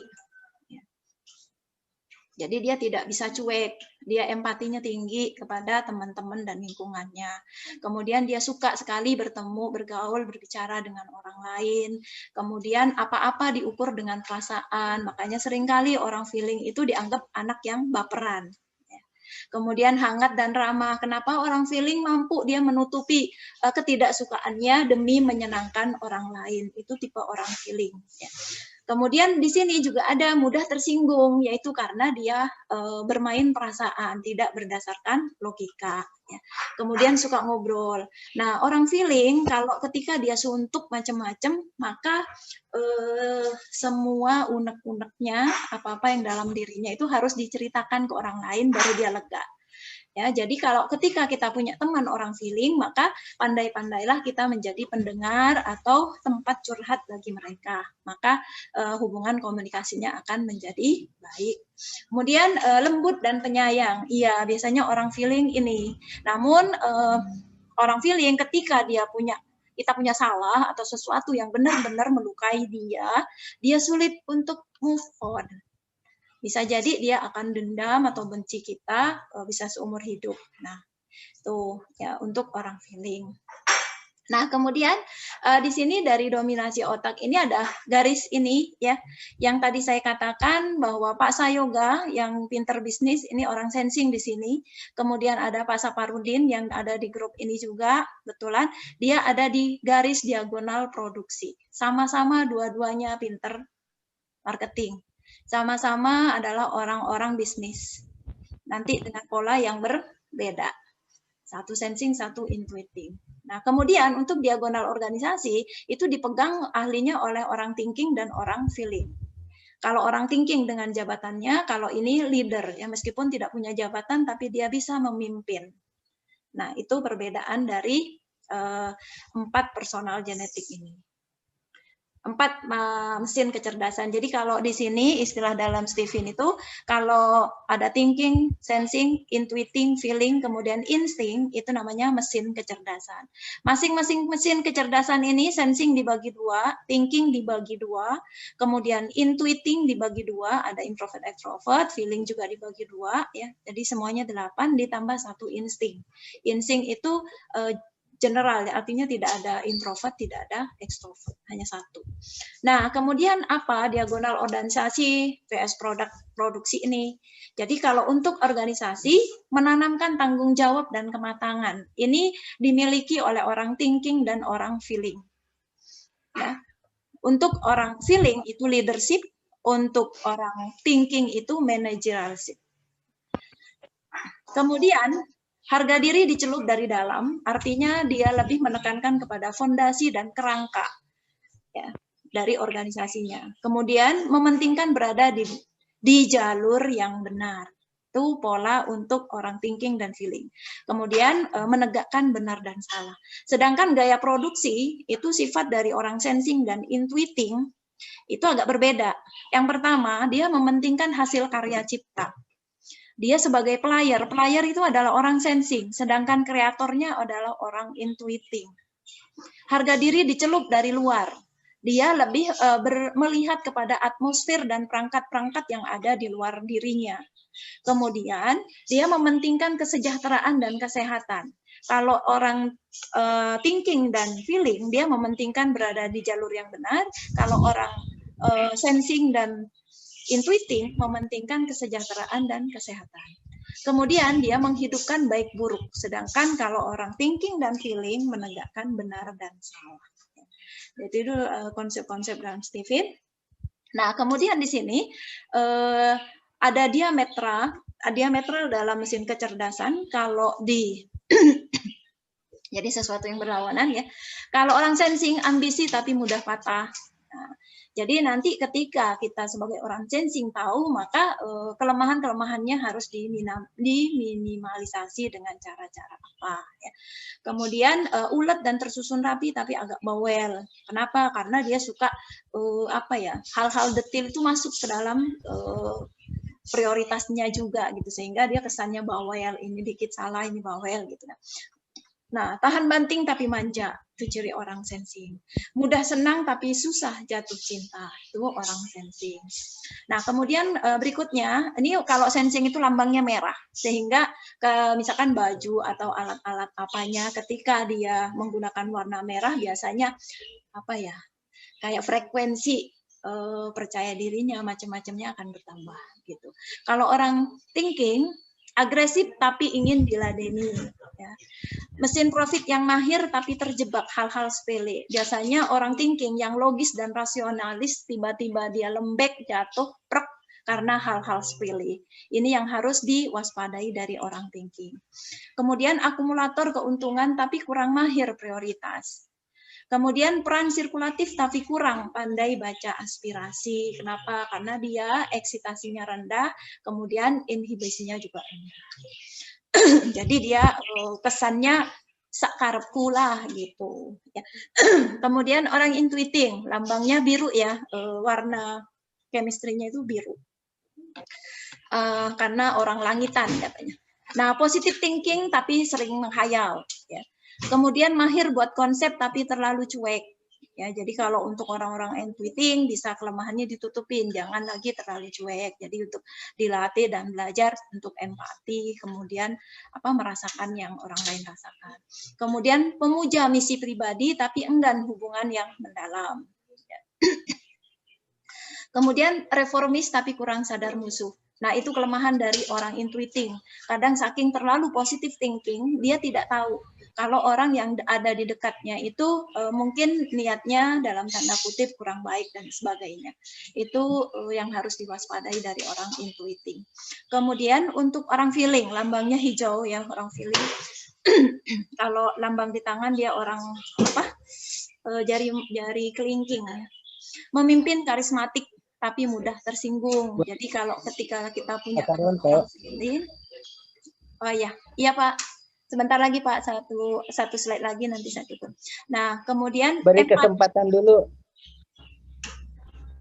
Jadi dia tidak bisa cuek, dia empatinya tinggi kepada teman-teman dan lingkungannya. Kemudian dia suka sekali bertemu, bergaul, berbicara dengan orang lain. Kemudian apa-apa diukur dengan perasaan, makanya seringkali orang feeling itu dianggap anak yang baperan. Kemudian hangat dan ramah. Kenapa orang feeling mampu dia menutupi ketidaksukaannya demi menyenangkan orang lain? Itu tipe orang feeling. Ya. Kemudian di sini juga ada mudah tersinggung, yaitu karena dia bermain perasaan, tidak berdasarkan logika. Ya. Kemudian suka ngobrol. Nah, orang feeling kalau ketika dia suntuk macam-macam, maka semua unek-uneknya, apa-apa yang dalam dirinya itu harus diceritakan ke orang lain baru dia lega. Ya, jadi kalau ketika kita punya teman orang feeling, maka pandai-pandailah kita menjadi pendengar atau tempat curhat bagi mereka. Maka hubungan komunikasinya akan menjadi baik. Kemudian lembut dan penyayang. Iya, biasanya orang feeling ini. Namun orang feeling ketika kita punya salah atau sesuatu yang benar-benar melukai dia sulit untuk move on. Bisa jadi dia akan dendam atau benci kita bisa seumur hidup. Nah, itu ya untuk orang feeling. Nah, kemudian di sini dari dominasi otak ini ada garis ini ya, yang tadi saya katakan bahwa Pak Sayoga yang pinter bisnis ini orang sensing di sini. Kemudian ada Pak Saparudin yang ada di grup ini juga, betulan dia ada di garis diagonal produksi. Sama-sama dua-duanya pinter marketing. Sama-sama adalah orang-orang bisnis. Nanti dengan pola yang berbeda. Satu sensing, satu intuiting. Nah, kemudian untuk diagonal organisasi, itu dipegang ahlinya oleh orang thinking dan orang feeling. Kalau orang thinking dengan jabatannya, kalau ini leader, ya meskipun tidak punya jabatan, tapi dia bisa memimpin. Nah, itu perbedaan dari 4 personal genetik ini. 4 mesin kecerdasan. Jadi kalau di sini istilah dalam Stephen itu kalau ada thinking, sensing, intuiting, feeling, kemudian insting itu namanya mesin kecerdasan. Masing-masing mesin kecerdasan ini sensing dibagi 2, thinking dibagi 2, kemudian intuiting dibagi 2, ada introvert, extrovert, feeling juga dibagi 2 ya. Jadi semuanya 8 ditambah 1 insting. Insting itu general, artinya tidak ada introvert, tidak ada extrovert, hanya 1. Nah, kemudian apa diagonal organisasi vs produksi ini? Jadi kalau untuk organisasi, menanamkan tanggung jawab dan kematangan. Ini dimiliki oleh orang thinking dan orang feeling. Ya. Untuk orang feeling itu leadership, untuk orang thinking itu managerialship. Kemudian, harga diri dicelup dari dalam, artinya dia lebih menekankan kepada fondasi dan kerangka ya, dari organisasinya. Kemudian mementingkan berada di jalur yang benar. Itu pola untuk orang thinking dan feeling. Kemudian menegakkan benar dan salah. Sedangkan gaya produksi itu sifat dari orang sensing dan intuiting itu agak berbeda. Yang pertama, dia mementingkan hasil karya cipta. Dia sebagai player itu adalah orang sensing, sedangkan kreatornya adalah orang intuiting. Harga diri dicelup dari luar. Dia lebih melihat kepada atmosfer dan perangkat-perangkat yang ada di luar dirinya. Kemudian, dia mementingkan kesejahteraan dan kesehatan. Kalau orang thinking dan feeling, dia mementingkan berada di jalur yang benar. Kalau orang sensing dan intuiting mementingkan kesejahteraan dan kesehatan. Kemudian dia menghidupkan baik buruk, sedangkan kalau orang thinking dan feeling menegakkan benar dan salah. Jadi itu konsep-konsep dalam Stephen. Nah, kemudian di sini ada diametral dalam mesin kecerdasan. Kalau di jadi sesuatu yang berlawanan ya. Kalau orang sensing ambisi tapi mudah patah. Nah, jadi nanti ketika kita sebagai orang sensing tahu, maka kelemahan-kelemahannya harus diminimalisasi dengan cara-cara apa. Ya. Kemudian ulet dan tersusun rapi tapi agak bawel. Kenapa? Karena dia suka hal-hal detail itu masuk ke dalam prioritasnya juga gitu, sehingga dia kesannya bawel, ini dikit salah, ini bawel gitu. Nah, tahan banting tapi manja, itu ciri orang sensing. Mudah senang tapi susah jatuh cinta, itu orang sensing. Nah, kemudian berikutnya, ini kalau sensing itu lambangnya merah, sehingga misalkan baju atau alat-alat apanya, ketika dia menggunakan warna merah, biasanya kayak frekuensi percaya dirinya, macam-macamnya akan bertambah gitu. Kalau orang thinking, agresif tapi ingin diladeni. Ya. Mesin profit yang mahir tapi terjebak hal-hal sepele. Biasanya orang thinking yang logis dan rasionalis tiba-tiba dia lembek, jatuh, prek karena hal-hal sepele. Ini yang harus diwaspadai dari orang thinking. Kemudian akumulator keuntungan tapi kurang mahir prioritas. Kemudian peran sirkulatif tapi kurang pandai baca aspirasi. Kenapa? Karena dia eksitasinya rendah, kemudian inhibisinya juga rendah. Jadi dia pesannya sakarepku lah gitu. Ya. Kemudian orang intuiting, lambangnya biru ya, warna chemistry-nya itu biru. Karena orang langitan katanya. Nah, positive thinking tapi sering menghayal. Ya. Kemudian mahir buat konsep tapi terlalu cuek. Ya, jadi kalau untuk orang-orang intuiting bisa kelemahannya ditutupin, jangan lagi terlalu cuek. Jadi untuk dilatih dan belajar untuk empati, kemudian merasakan yang orang lain rasakan. Kemudian pemuja misi pribadi tapi enggan hubungan yang mendalam. Ya. Kemudian reformis tapi kurang sadar musuh. Nah, itu kelemahan dari orang intuiting. Kadang saking terlalu positive thinking, dia tidak tahu kalau orang yang ada di dekatnya itu mungkin niatnya dalam tanda kutip kurang baik dan sebagainya. Itu yang harus diwaspadai dari orang intuiting. Kemudian untuk orang feeling, lambangnya hijau ya, orang feeling. Kalau lambang di tangan dia orang jari kelingking ya. Memimpin karismatik tapi mudah tersinggung. Jadi kalau ketika kita punya feeling, oh ya, iya Pak. Sebentar lagi Pak, satu slide lagi nanti saya tutup. Nah, kemudian beri kesempatan dulu.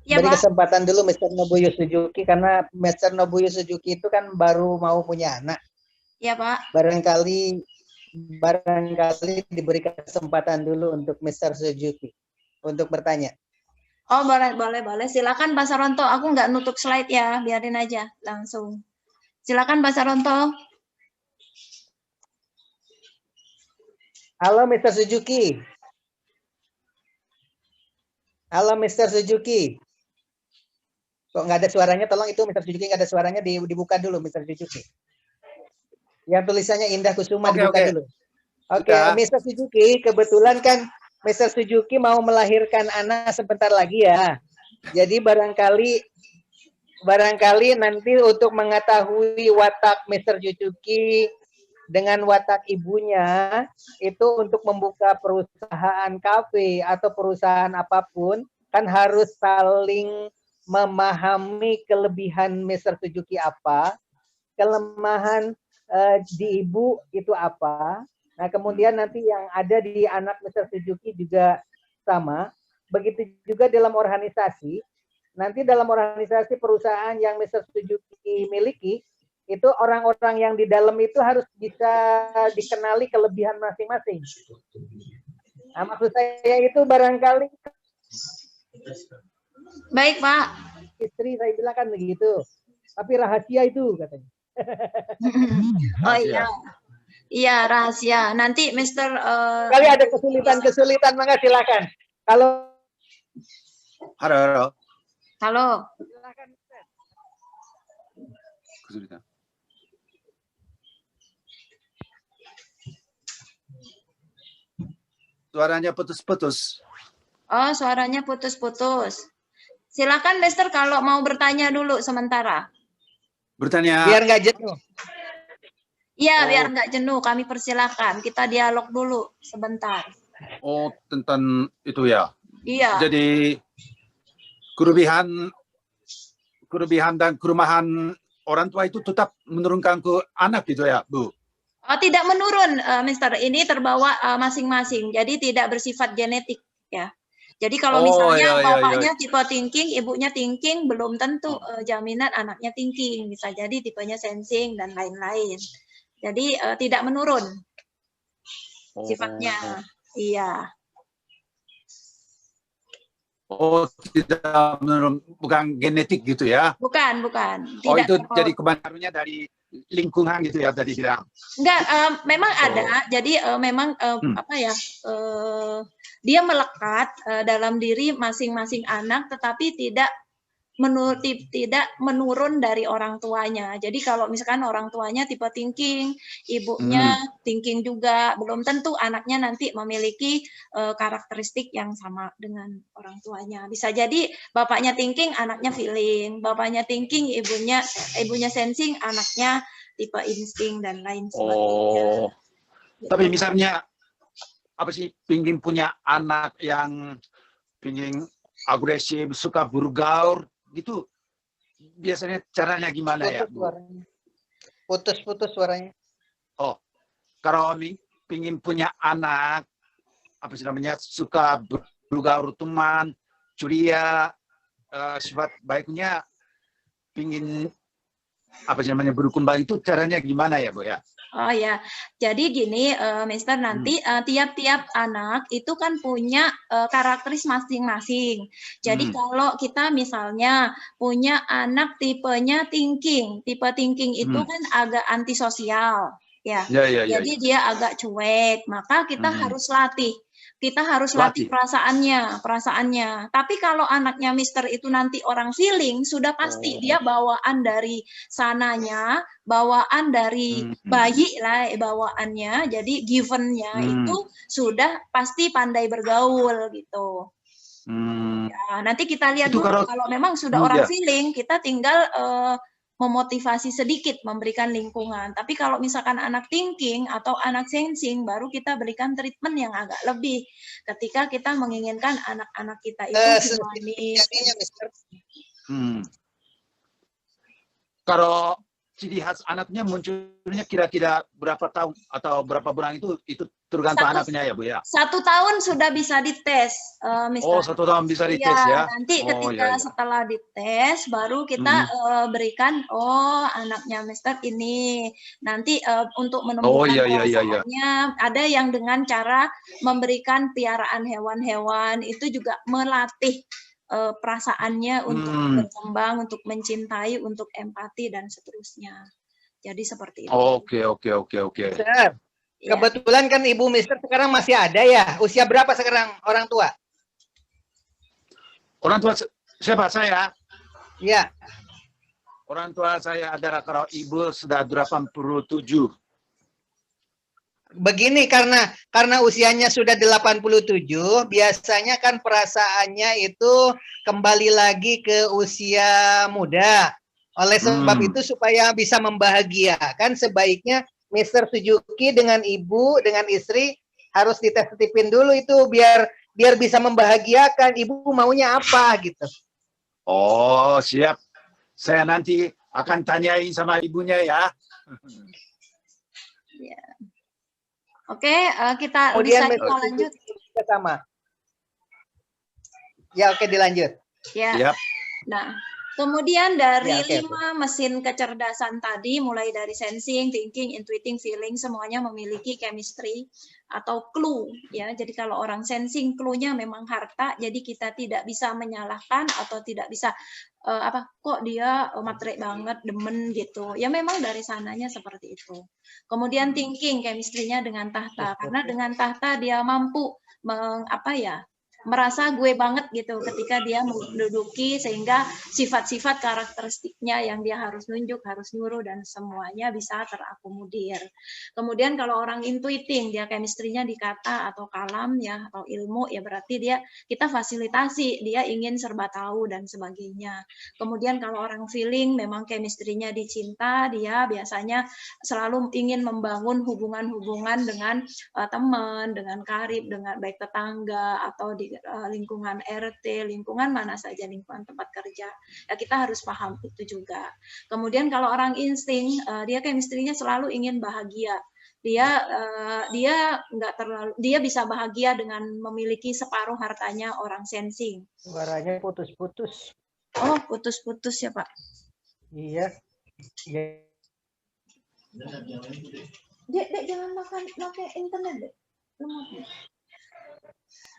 Ya, beri Pak. kesempatan dulu Mr. Nobuyo Suzuki, karena Mr. Nobuyo Suzuki itu kan baru mau punya anak. Ya Pak. Barangkali diberi kesempatan dulu untuk Mr. Suzuki untuk bertanya. Oh, boleh. Silakan Pak Saronto. Aku nggak nutup slide ya, biarin aja langsung. Silakan Pak Saronto. Halo Mr. Suzuki. Halo Mr. Suzuki. Kok nggak ada suaranya? Tolong itu Mr. Suzuki nggak ada suaranya, dibuka dulu Mr. Suzuki. Yang tulisannya Indah Kusuma dibuka dulu. Oke, Mr. Suzuki, kebetulan kan Mr. Suzuki mau melahirkan anak sebentar lagi ya. Jadi barangkali nanti untuk mengetahui watak Mr. Suzuki dengan watak ibunya itu untuk membuka perusahaan kafe atau perusahaan apapun kan harus saling memahami kelebihan Mr. Suzuki apa, kelemahan di ibu itu apa. Nah, kemudian nanti yang ada di anak Mr. Suzuki juga sama. Begitu juga dalam organisasi. Nanti dalam organisasi perusahaan yang Mr. Suzuki miliki, itu orang-orang yang di dalam itu harus bisa dikenali kelebihan masing-masing. Nah, maksud saya itu barangkali. Baik, Pak. Istri saya bilang kan begitu. Tapi rahasia itu katanya. Oh iya. Iya, rahasia. Nanti Mr. Kali ada kesulitan, maka silakan. Halo. Silakan. Kesulitan. Suaranya putus-putus. Oh, suaranya putus-putus. Silakan Mister kalau mau bertanya dulu sementara. Bertanya. Biar nggak jenuh. Iya, biar nggak jenuh. Kami persilahkan. Kita dialog dulu sebentar. Oh, tentang itu ya. Iya. Jadi kelebihan dan kelemahan orang tua itu tetap menurunkan ke anak gitu ya, Bu? Oh, tidak menurun, Mister. Ini terbawa masing-masing. Jadi tidak bersifat genetik ya. Jadi kalau misalnya bapaknya tipe thinking, ibunya thinking, belum tentu jaminan anaknya thinking. Bisa jadi tipenya sensing dan lain-lain. Jadi tidak menurun sifatnya. Iya. Oh, tidak menurun, bukan genetik gitu ya? Bukan. Tidak. Oh, itu jadi kebenarannya dari lingkungan gitu ya tadi bilang? Enggak, memang ada. Jadi memang dia melekat dalam diri masing-masing anak, tetapi tidak tidak menurun dari orang tuanya. Jadi kalau misalkan orang tuanya tipe thinking, ibunya thinking juga, belum tentu anaknya nanti memiliki karakteristik yang sama dengan orang tuanya. Bisa jadi bapaknya thinking, anaknya feeling, bapaknya thinking, ibunya sensing, anaknya tipe insting dan lain sebagainya. Oh. Gitu. Tapi misalnya apa sih, pingin punya anak yang pingin agresif, suka bergaul gitu, biasanya caranya gimana ya, Bu? Putus-putus suaranya. Oh, kalau pingin punya anak apa sih namanya, suka bergaul teman, ceria, sifat baiknya, pingin apa sih namanya, berkembang, itu caranya gimana ya, Bu ya? Oh ya, jadi gini, Mister, nanti tiap-tiap anak itu kan punya karakteris masing-masing. Jadi kalau kita misalnya punya anak tipenya thinking, tipe thinking itu kan agak antisosial, ya. Jadi dia agak cuek, maka kita harus latih. Kita harus latih perasaannya. Tapi kalau anaknya Mister itu nanti orang feeling, sudah pasti dia bawaan dari sananya, bawaan dari bayi lah bawaannya, jadi given-nya itu sudah pasti pandai bergaul gitu. Ya, nanti kita lihat dulu kalau memang sudah orang feeling, kita tinggal memotivasi sedikit, memberikan lingkungan. Tapi kalau misalkan anak thinking atau anak sensing, baru kita berikan treatment yang agak lebih. Ketika kita menginginkan anak-anak kita itu humanis. Kalau ciri khas anaknya munculnya kira-kira berapa tahun atau berapa bulan, itu tergantung anaknya ya, Bu ya? 1 tahun sudah bisa dites, Mister. Oh, 1 tahun bisa dites ya? Nanti ketika setelah dites, baru kita berikan, anaknya Mister ini. Nanti untuk menumbuhkan perasaannya, ada yang dengan cara memberikan piaraan hewan-hewan, itu juga melatih perasaannya untuk berkembang, untuk mencintai, untuk empati, dan seterusnya. Jadi seperti itu. Oke. Mister, kebetulan kan Ibu Mister sekarang masih ada ya. Usia berapa sekarang orang tua? Orang tua siapa, saya? Iya. Orang tua saya adalah, kalau ibu sudah 87. Begini, karena usianya sudah 87, biasanya kan perasaannya itu kembali lagi ke usia muda. Oleh sebab itu, supaya bisa membahagiakan, sebaiknya Mr. Suzuki dengan ibu, dengan istri harus dites-tipin dulu itu, biar bisa membahagiakan. Ibu maunya apa gitu. Oh, siap. Saya nanti akan tanyain sama ibunya ya. Oke, kita bisa lanjut. Sama. Ya, oke, dilanjut. Ya. Nah, kemudian dari 5 mesin kecerdasan tadi, mulai dari sensing, thinking, intuiting, feeling, semuanya memiliki chemistry atau clue ya. Jadi kalau orang sensing, clue-nya memang harta, jadi kita tidak bisa menyalahkan atau tidak bisa kok dia matre banget, demen gitu. Ya memang dari sananya seperti itu. Kemudian thinking, chemistry-nya dengan tahta, karena dengan tahta dia mampu merasa gue banget gitu ketika dia menduduki, sehingga sifat-sifat karakteristiknya yang dia harus nunjuk, harus nyuruh, dan semuanya bisa terakomodir. Kemudian kalau orang intuiting, dia chemistry-nya di kata atau kalam ya, atau ilmu ya, berarti kita fasilitasi, dia ingin serba tahu dan sebagainya. Kemudian kalau orang feeling, memang chemistry-nya di cinta, dia biasanya selalu ingin membangun hubungan-hubungan dengan teman, dengan karib, dengan baik tetangga, atau di lingkungan RT, lingkungan mana saja, lingkungan tempat kerja. Ya, kita harus paham itu juga. Kemudian kalau orang insting, dia chemistry-nya selalu ingin bahagia. Dia bisa bahagia dengan memiliki separuh hartanya orang sensing. Suaranya putus-putus. Oh, putus-putus ya, Pak. Iya. Dek, jangan pakai internet, Dek.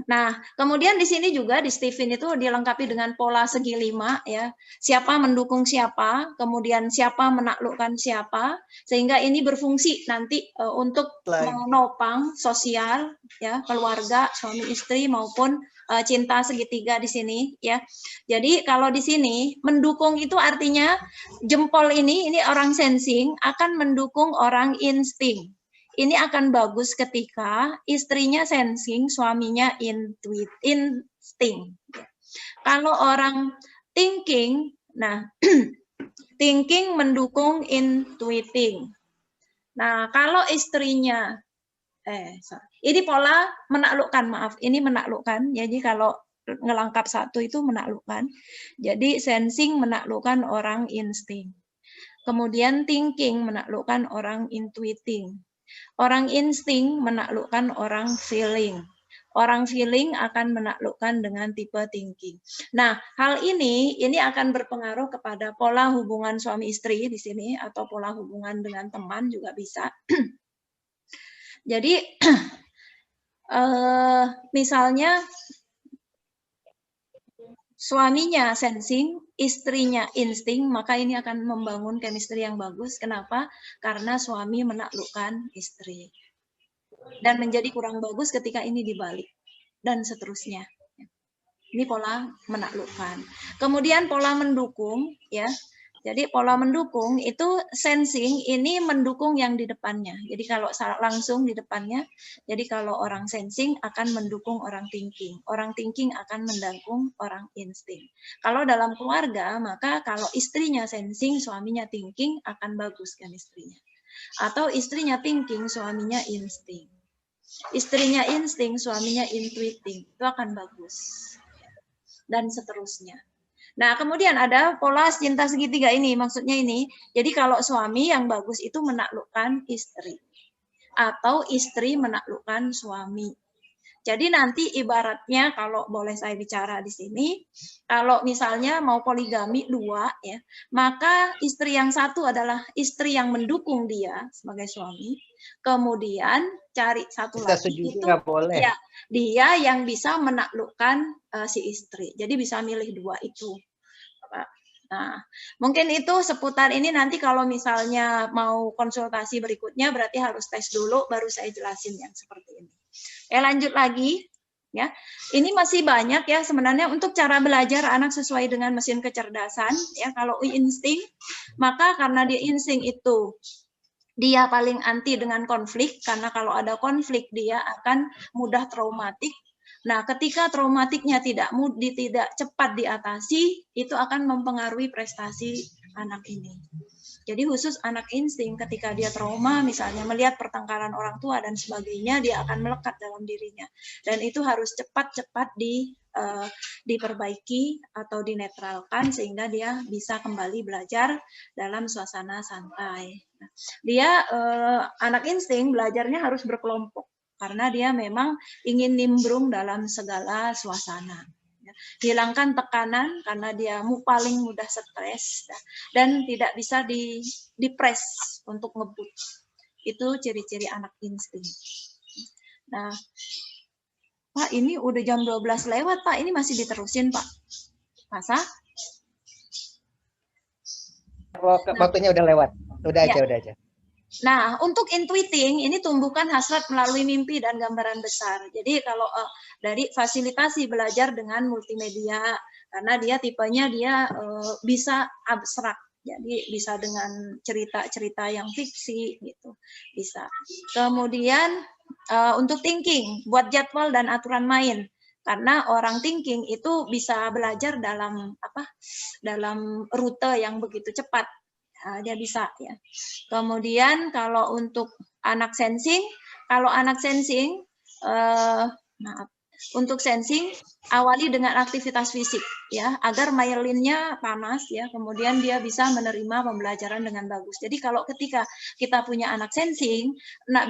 Nah, kemudian di sini juga di Stephen itu dilengkapi dengan pola segi 5 ya. Siapa mendukung siapa, kemudian siapa menaklukkan siapa, sehingga ini berfungsi nanti untuk menopang sosial ya, keluarga, suami istri maupun cinta segitiga di sini ya. Jadi kalau di sini mendukung itu artinya jempol ini orang sensing akan mendukung orang insting. Ini akan bagus ketika istrinya sensing, suaminya insting. Kalau orang thinking, nah thinking mendukung intuiting. Nah, kalau istrinya ini pola menaklukkan, maaf, ini menaklukkan. Jadi kalau ngelangkap satu itu menaklukkan. Jadi sensing menaklukkan orang insting. Kemudian thinking menaklukkan orang intuiting. Orang insting menaklukkan orang feeling. Orang feeling akan menaklukkan dengan tipe thinking. Nah, hal ini akan berpengaruh kepada pola hubungan suami istri di sini atau pola hubungan dengan teman juga bisa. Jadi misalnya suaminya sensing, istrinya insting, maka ini akan membangun chemistry yang bagus. Kenapa? Karena suami menaklukkan istri. Dan menjadi kurang bagus ketika ini dibalik. Dan seterusnya. Ini pola menaklukkan. Kemudian pola mendukung, ya. Jadi pola mendukung itu sensing ini mendukung yang di depannya. Jadi kalau langsung di depannya, jadi kalau orang sensing akan mendukung orang thinking. Orang thinking akan mendukung orang insting. Kalau dalam keluarga, maka kalau istrinya sensing, suaminya thinking akan bagus kan istrinya. Atau istrinya thinking, suaminya insting. Istrinya insting, suaminya intuiting. Itu akan bagus. Dan seterusnya. Nah, kemudian ada pola cinta segitiga ini, maksudnya ini. Jadi kalau suami yang bagus itu menaklukkan istri. Atau istri menaklukkan suami. Jadi nanti ibaratnya kalau boleh saya bicara di sini, kalau misalnya mau poligami 2, ya, maka istri yang satu adalah istri yang mendukung dia sebagai suami. Kemudian cari satu lagi itu boleh. Ya, dia yang bisa menaklukkan si istri. Jadi bisa milih 2 itu. Nah, mungkin itu seputar ini nanti kalau misalnya mau konsultasi berikutnya berarti harus tes dulu baru saya jelasin yang seperti ini. Lanjut lagi ya. Ini masih banyak ya sebenarnya untuk cara belajar anak sesuai dengan mesin kecerdasan ya. Kalau insting, maka karena dia insting itu dia paling anti dengan konflik karena kalau ada konflik dia akan mudah traumatik. Nah, ketika traumatiknya tidak cepat diatasi, itu akan mempengaruhi prestasi anak ini. Jadi khusus anak insting ketika dia trauma, misalnya melihat pertengkaran orang tua dan sebagainya, dia akan melekat dalam dirinya. Dan itu harus cepat-cepat diperbaiki atau dinetralkan sehingga dia bisa kembali belajar dalam suasana santai. Dia anak insting belajarnya harus berkelompok karena dia memang ingin nimbrung dalam segala suasana. Hilangkan tekanan karena dia paling mudah stres dan tidak bisa dipres untuk ngebut. Itu ciri-ciri anak insting. Nah, Pak, ini udah jam 12 lewat, Pak. Ini masih diterusin, Pak. Masa? Waktunya udah lewat. Udah ya. aja. Nah, untuk intuiting, ini tumbuhkan hasrat melalui mimpi dan gambaran besar. Jadi kalau dari fasilitasi belajar dengan multimedia, karena dia tipenya dia bisa abstrak. Jadi bisa dengan cerita-cerita yang fiksi gitu. Bisa. Kemudian untuk thinking, buat jadwal dan aturan main. Karena orang thinking itu bisa belajar dalam dalam rute yang begitu cepat. Dia bisa ya. Kemudian kalau untuk anak sensing, untuk sensing awali dengan aktivitas fisik ya, agar myelinnya panas ya, kemudian dia bisa menerima pembelajaran dengan bagus. Jadi kalau ketika kita punya anak sensing,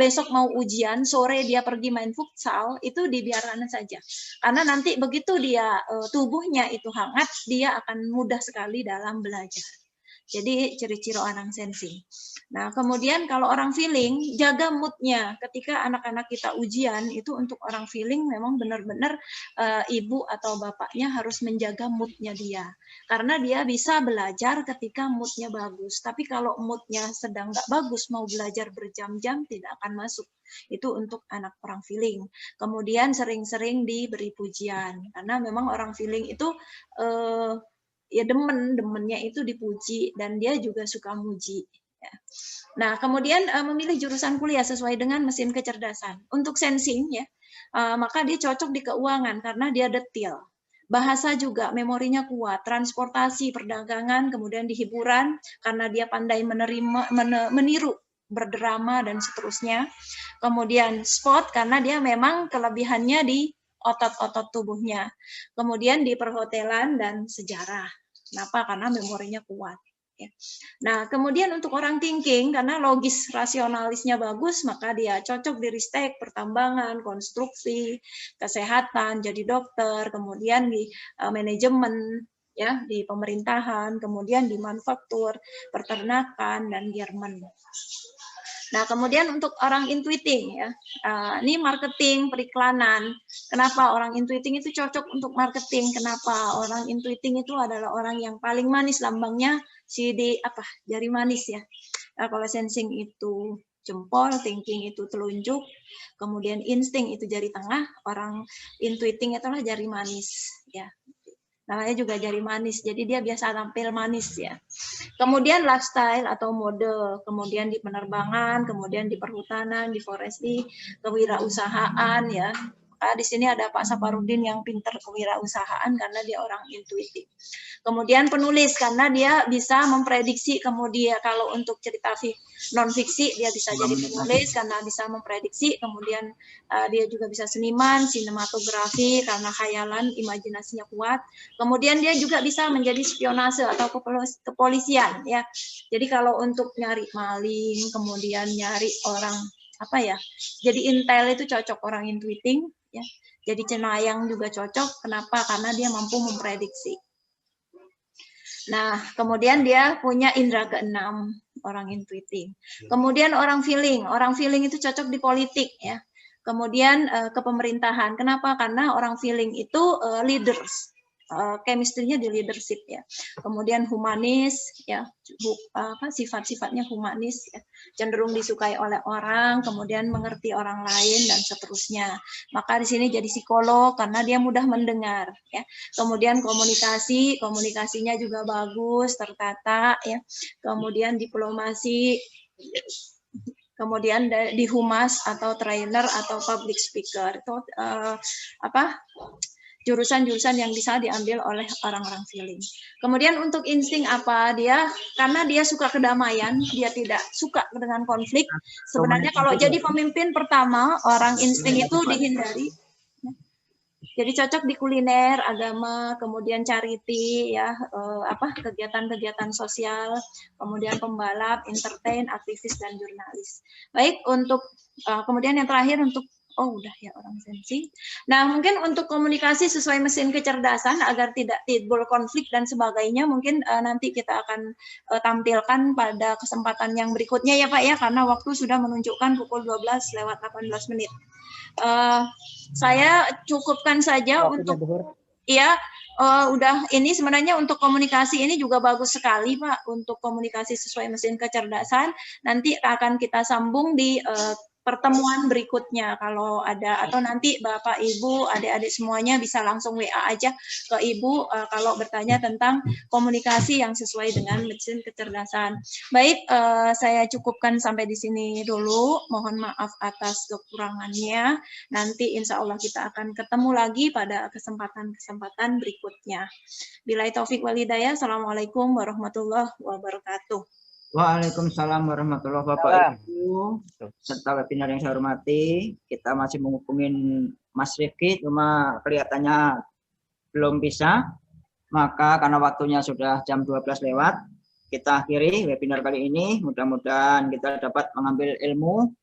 besok mau ujian, sore dia pergi main futsal, itu dibiarkan saja. Karena nanti begitu dia tubuhnya itu hangat, dia akan mudah sekali dalam belajar. Jadi ciri-ciri orang sensing. Nah, kemudian kalau orang feeling, jaga moodnya. Ketika anak-anak kita ujian, itu untuk orang feeling memang benar-benar ibu atau bapaknya harus menjaga moodnya dia. Karena dia bisa belajar ketika moodnya bagus. Tapi kalau moodnya sedang nggak bagus, mau belajar berjam-jam, tidak akan masuk. Itu untuk anak orang feeling. Kemudian sering-sering diberi pujian. Karena memang orang feeling itu ya demennya itu dipuji dan dia juga suka muji. Ya. Nah, kemudian memilih jurusan kuliah sesuai dengan mesin kecerdasan. Untuk sensing ya, maka dia cocok di keuangan karena dia detail. Bahasa juga memorinya kuat, transportasi, perdagangan, kemudian di hiburan karena dia pandai meniru, berdrama dan seterusnya. Kemudian sport karena dia memang kelebihannya di otot-otot tubuhnya. Kemudian di perhotelan dan sejarah. Kenapa? Karena memorinya kuat. Nah, kemudian untuk orang thinking, karena logis rasionalisnya bagus, maka dia cocok di ristek, pertambangan, konstruksi, kesehatan, jadi dokter, kemudian di manajemen, ya, di pemerintahan, kemudian di manufaktur, peternakan, dan Jerman. Nah, kemudian untuk orang intuiting, ya, ini marketing, periklanan. Kenapa orang intuiting itu cocok untuk marketing? Kenapa? Orang intuiting itu adalah orang yang paling manis, lambangnya jari manis ya. Nah, kalau sensing itu jempol, thinking itu telunjuk, kemudian insting itu jari tengah, orang intuiting itulah jari manis ya. Namanya juga jari manis, jadi dia biasa tampil manis ya. Kemudian lifestyle atau mode, kemudian di penerbangan, kemudian di perhutanan, di forestry, kewirausahaan ya. Di sini ada Pak Saparudin yang pinter kewirausahaan karena dia orang intuitif. Kemudian penulis karena dia bisa memprediksi, kemudian kalau untuk cerita non fiksi dia bisa jadi penulis karena bisa memprediksi, kemudian dia juga bisa seniman, sinematografi karena khayalan, imajinasinya kuat. Kemudian dia juga bisa menjadi spionase atau kepolisian ya. Jadi kalau untuk nyari maling, kemudian nyari orang jadi intel itu cocok orang intuiting ya. Jadi cenayang juga cocok. Kenapa? Karena dia mampu memprediksi. Nah, kemudian dia punya indera keenam, orang intuiting. Kemudian orang feeling itu cocok di politik ya. Kemudian ke pemerintahan. Kenapa? Karena orang feeling itu leaders. Chemistry-nya di leadership ya. Kemudian humanis ya, sifat-sifatnya humanis ya, cenderung disukai oleh orang, kemudian mengerti orang lain dan seterusnya. Maka di sini jadi psikolog karena dia mudah mendengar ya. Kemudian komunikasinya juga bagus, tertata ya. Kemudian diplomasi, kemudian di humas atau trainer atau public speaker itu jurusan-jurusan yang bisa diambil oleh orang-orang feeling. Kemudian untuk insting karena dia suka kedamaian, dia tidak suka dengan konflik. Sebenarnya kalau jadi pemimpin pertama, orang insting itu dihindari. Jadi cocok di kuliner, agama, kemudian charity, ya, kegiatan-kegiatan sosial, kemudian pembalap, entertain, aktivis, dan jurnalis. Baik, untuk kemudian yang terakhir untuk udah ya orang sensing. Nah, mungkin untuk komunikasi sesuai mesin kecerdasan agar tidak timbul konflik dan sebagainya, mungkin nanti kita akan tampilkan pada kesempatan yang berikutnya ya Pak ya, karena waktu sudah menunjukkan pukul 12:18. Saya cukupkan saja untuk udah ini sebenarnya untuk komunikasi ini juga bagus sekali Pak, untuk komunikasi sesuai mesin kecerdasan. Nanti akan kita sambung di pertemuan berikutnya kalau ada, atau nanti Bapak Ibu adik-adik semuanya bisa langsung WA aja ke Ibu kalau bertanya tentang komunikasi yang sesuai dengan mesin kecerdasan. Baik, saya cukupkan sampai di sini dulu. Mohon maaf atas kekurangannya. Nanti insya Allah kita akan ketemu lagi pada kesempatan-kesempatan berikutnya. Billahi taufik wal hidayah. Assalamualaikum warahmatullahi wabarakatuh. Waalaikumsalam warahmatullahi wabarakatuh. Serta webinar yang saya hormati, kita masih menghubungin Mas Rifki, cuma kelihatannya belum bisa. Maka karena waktunya sudah jam 12 lewat, kita akhiri webinar kali ini. Mudah-mudahan kita dapat mengambil ilmu.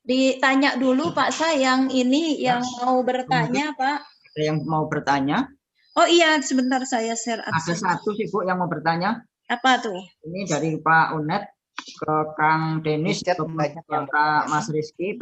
Ditanya dulu Pak Sayang, ini yang mau bertanya Pak. Ada yang mau bertanya? Oh iya, sebentar saya share. Ada satu sih Bu yang mau bertanya. Apa tuh? Ini dari Pak Unet ke Kang Denis, Chat ke banyak yang Kak Mas Rizky.